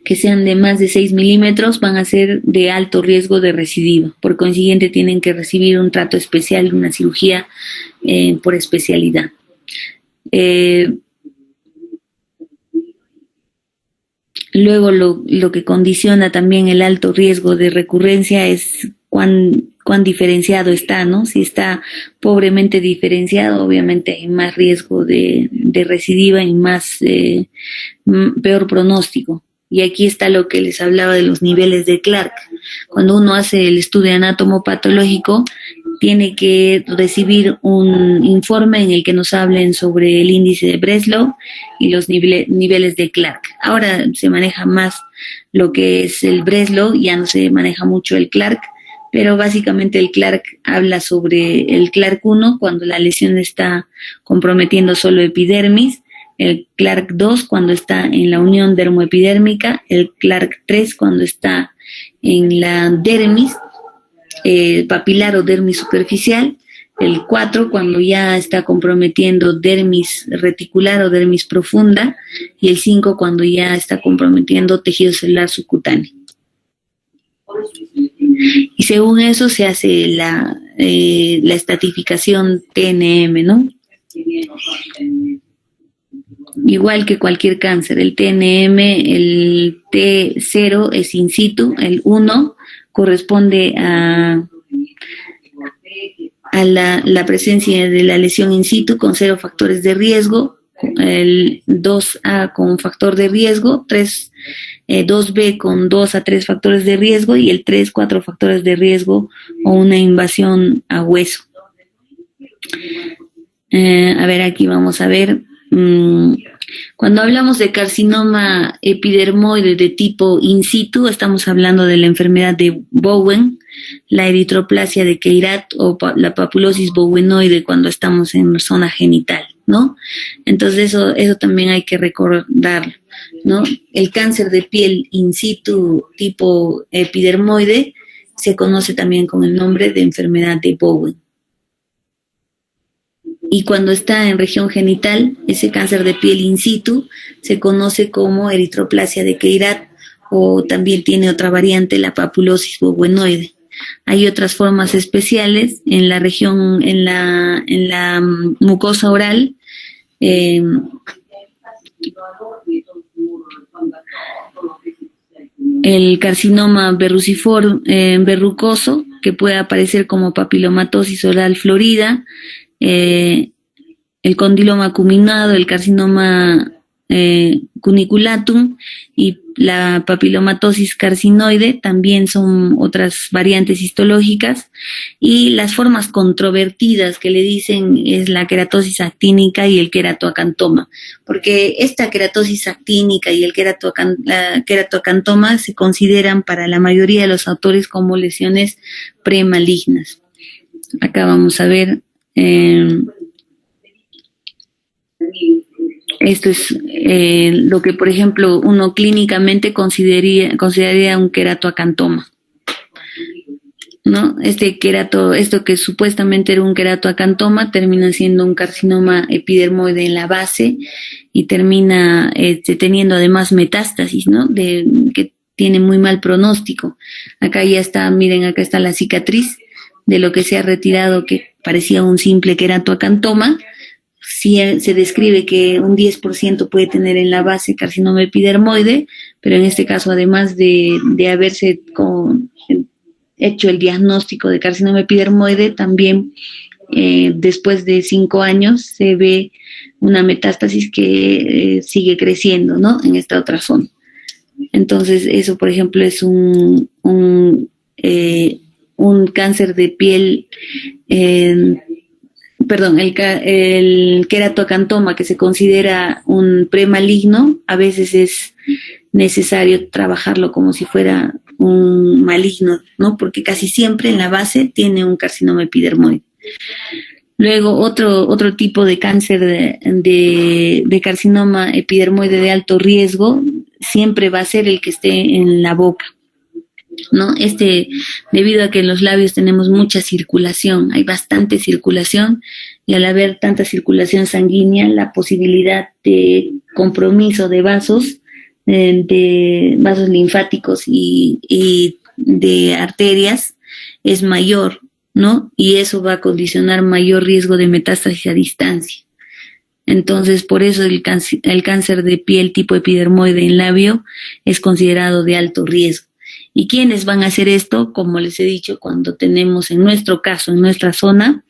que sean de más de 6 milímetros, van a ser de alto riesgo de recidiva. Por consiguiente, tienen que recibir un trato especial, una cirugía por especialidad. Luego, lo que condiciona también el alto riesgo de recurrencia es cuán diferenciado está, ¿no? Si está pobremente diferenciado, obviamente hay más riesgo de recidiva y peor pronóstico. Y aquí está lo que les hablaba de los niveles de Clark. Cuando uno hace el estudio anatomopatológico, tiene que recibir un informe en el que nos hablen sobre el índice de Breslow y los niveles de Clark. Ahora se maneja más lo que es el Breslow, ya no se maneja mucho el Clark, pero básicamente el Clark habla sobre el Clark 1 cuando la lesión está comprometiendo solo epidermis, el Clark 2 cuando está en la unión dermoepidérmica, el Clark 3 cuando está en la dermis, papilar o dermis superficial, el 4 cuando ya está comprometiendo dermis reticular o dermis profunda, y el 5 cuando ya está comprometiendo tejido celular subcutáneo. Y según eso se hace la estratificación TNM, ¿no? Igual que cualquier cáncer, el TNM, el T0 es in situ, el 1 corresponde a la presencia de la lesión in situ con 0 factores de riesgo, el 2A con factor de riesgo, 2B con 2 a 3 factores de riesgo y el 3, 4 factores de riesgo o una invasión a hueso. A ver, aquí vamos a ver. Cuando hablamos de carcinoma epidermoide de tipo in situ, estamos hablando de la enfermedad de Bowen, la eritroplasia de Queyrat o la papulosis bowenoide cuando estamos en zona genital, ¿no? Entonces eso también hay que recordarlo, ¿no? El cáncer de piel in situ tipo epidermoide se conoce también con el nombre de enfermedad de Bowen. Y cuando está en región genital, ese cáncer de piel in situ se conoce como eritroplasia de Queyrat, o también tiene otra variante, la papulosis bowenoide. Hay otras formas especiales en la región, en la mucosa oral, el carcinoma verrucoso, que puede aparecer como papilomatosis oral florida, el condiloma acuminado, el carcinoma cuniculatum y la papilomatosis carcinoide también son otras variantes histológicas, y las formas controvertidas que le dicen es la queratosis actínica y el queratoacantoma, porque esta queratosis actínica y el la queratoacantoma se consideran para la mayoría de los autores como lesiones premalignas. Acá vamos a ver, esto es lo que, por ejemplo, uno clínicamente consideraría un queratoacantoma, ¿no? Esto que supuestamente era un queratoacantoma termina siendo un carcinoma epidermoide en la base y termina teniendo además metástasis, ¿no? Que tiene muy mal pronóstico. Acá ya está, miren, acá está la cicatriz de lo que se ha retirado, que parecía un simple queratoacantoma. Sí, se describe que un 10% puede tener en la base carcinoma epidermoide, pero en este caso, además de haberse hecho el diagnóstico de carcinoma epidermoide, también después de 5 años se ve una metástasis que sigue creciendo, ¿no? En esta otra zona. Entonces, eso, por ejemplo, es un cáncer de piel, el queratoacantoma, que se considera un premaligno. A veces es necesario trabajarlo como si fuera un maligno, ¿no? Porque casi siempre en la base tiene un carcinoma epidermoide. Luego, otro tipo de cáncer de carcinoma epidermoide de alto riesgo siempre va a ser el que esté en la boca, ¿no? Debido a que en los labios tenemos mucha circulación, hay bastante circulación, y al haber tanta circulación sanguínea, la posibilidad de compromiso de vasos linfáticos y de arterias es mayor, ¿no? Y eso va a condicionar mayor riesgo de metástasis a distancia. Entonces, por eso el cáncer de piel tipo epidermoide en labio es considerado de alto riesgo. ¿Y quiénes van a hacer esto? Como les he dicho, cuando tenemos, en nuestro caso, en nuestra zona,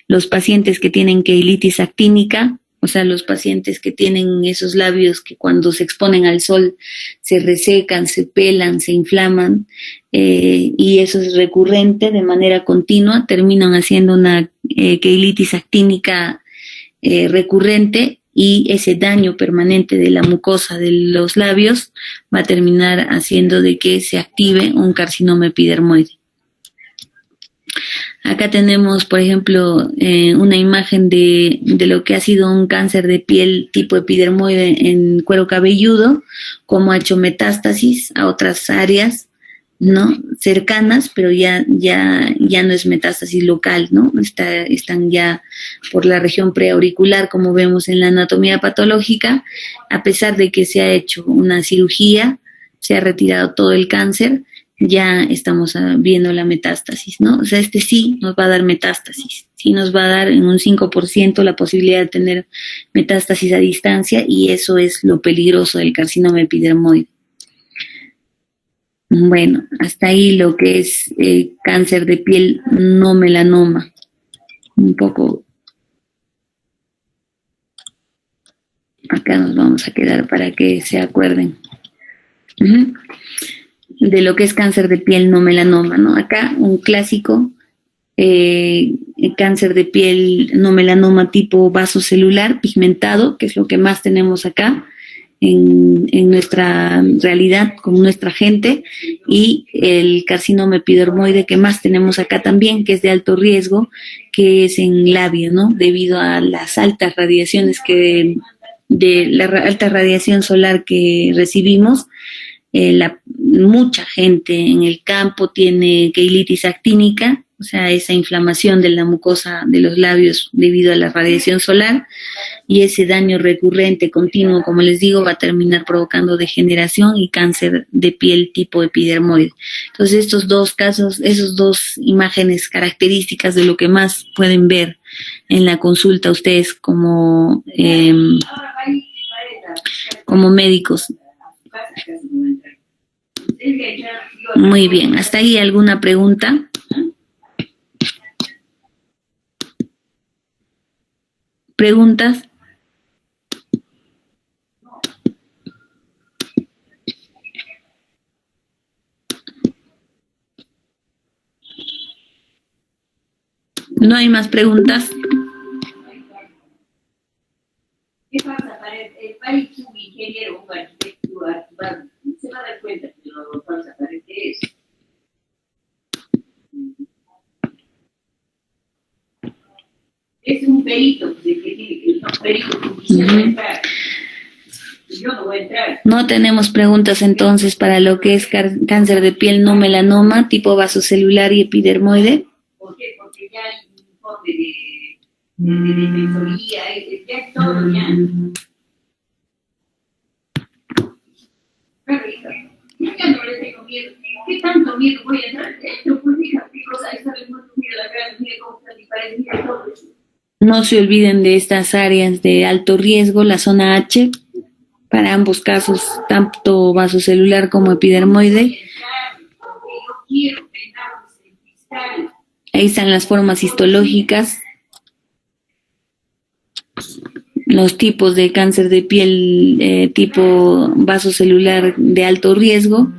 los pacientes que tienen keilitis actínica, o sea, los pacientes que tienen esos labios que cuando se exponen al sol se resecan, se pelan, se inflaman, y eso es recurrente de manera continua, terminan haciendo una keilitis actínica recurrente, y ese daño permanente de la mucosa de los labios va a terminar haciendo de que se active un carcinoma epidermoide. Acá tenemos, por ejemplo, una imagen de lo que ha sido un cáncer de piel tipo epidermoide en cuero cabelludo, cómo ha hecho metástasis a otras áreas, ¿no? Cercanas, pero ya no es metástasis local, ¿no? Están ya por la región preauricular, como vemos en la anatomía patológica. A pesar de que se ha hecho una cirugía, se ha retirado todo el cáncer, ya estamos viendo la metástasis, ¿no? O sea, sí nos va a dar metástasis, sí nos va a dar en un 5% la posibilidad de tener metástasis a distancia, y eso es lo peligroso del carcinoma epidermoide. Bueno, hasta ahí lo que es cáncer de piel no melanoma. Un poco. Acá nos vamos a quedar para que se acuerden de lo que es cáncer de piel no melanoma, ¿no? Acá un clásico, cáncer de piel no melanoma tipo vasocelular pigmentado, que es lo que más tenemos acá en nuestra realidad con nuestra gente, y el carcinoma epidermoide que más tenemos acá también, que es de alto riesgo, que es en labio, ¿no? Debido a las altas radiaciones alta radiación solar que recibimos. Mucha gente en el campo tiene keilitis actínica, o sea, esa inflamación de la mucosa de los labios debido a la radiación solar, y ese daño recurrente, continuo, como les digo, va a terminar provocando degeneración y cáncer de piel tipo epidermoide. Entonces, estos dos casos, esas dos imágenes características de lo que más pueden ver en la consulta ustedes como médicos. Muy bien, ¿hasta ahí alguna pregunta? ¿Preguntas? No hay más preguntas. ¿Qué pasa para el país un ingeniero, un arquitecto, se va a dar cuenta que lo falsa parece eso? Es un perito, pues, el que tiene que ser un perito, porque va a entrar. Yo no voy a entrar. No tenemos preguntas entonces para lo que es cáncer de piel no melanoma, tipo vasocelular y epidermoide. ¿Por qué? Porque ya hay un informe de defensoría, ya es todo, ya. Claro, hija, yo ya no le tengo miedo. ¿Qué tanto miedo voy a entrar dentro? Pues mira, qué cosa, esta vez no mira la cara, mira cómo está mi pared, mira todo eso. No se olviden de estas áreas de alto riesgo, la zona H, para ambos casos, tanto vasocelular como epidermoide. Ahí están las formas histológicas, los tipos de cáncer de piel tipo vasocelular de alto riesgo.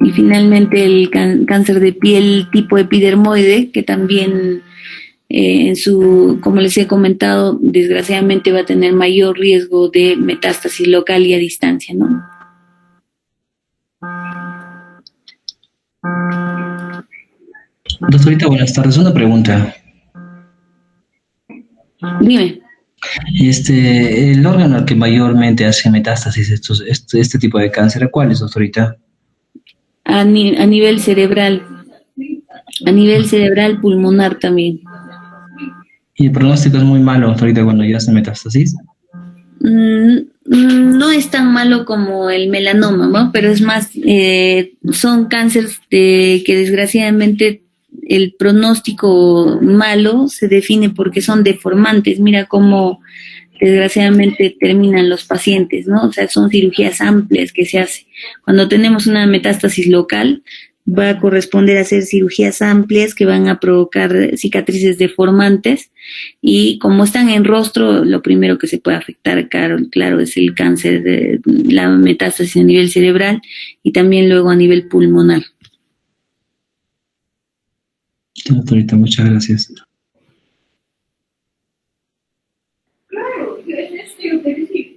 Y finalmente el cáncer de piel tipo epidermoide, que también como les he comentado, desgraciadamente va a tener mayor riesgo de metástasis local y a distancia, ¿no? Doctorita, buenas tardes. Una pregunta. Dime. El órgano al que mayormente hace metástasis este tipo de cáncer, ¿cuál es, doctorita? A nivel cerebral. A nivel cerebral, pulmonar también. ¿Y el pronóstico es muy malo, doctorita, cuando ya hace metástasis? No es tan malo como el melanoma, ¿no? Pero es más, son cánceres que desgraciadamente el pronóstico malo se define porque son deformantes. Mira cómo desgraciadamente terminan los pacientes, ¿no? O sea, son cirugías amplias que se hacen. Cuando tenemos una metástasis local, va a corresponder a hacer cirugías amplias que van a provocar cicatrices deformantes y como están en rostro, lo primero que se puede afectar, claro, es el cáncer de la metástasis a nivel cerebral y también luego a nivel pulmonar. Doctorita, muchas gracias. Claro, es que yo te decía,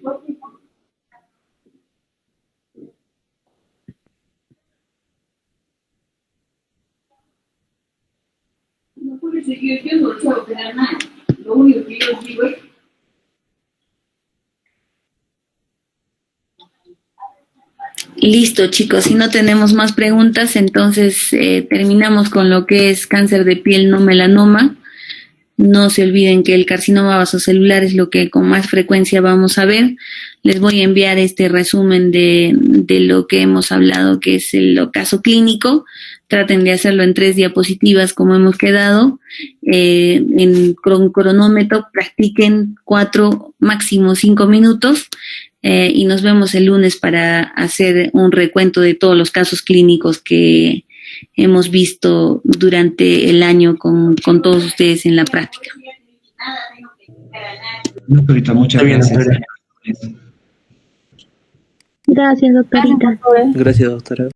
no puede seguir, yo no sé operar nada. Lo único que yo digo es Listo, chicos, si no tenemos más preguntas, entonces terminamos con lo que es cáncer de piel no melanoma. No se olviden que el carcinoma vasocelular es lo que con más frecuencia vamos a ver. Les voy a enviar este resumen de lo que hemos hablado, que es el caso clínico. Traten de hacerlo en 3 diapositivas como hemos quedado. En cronómetro practiquen 4, máximo 5 minutos. Y nos vemos el lunes para hacer un recuento de todos los casos clínicos que hemos visto durante el año con todos ustedes en la práctica. Doctorita, muchas gracias. Gracias, doctorita. Gracias, doctora.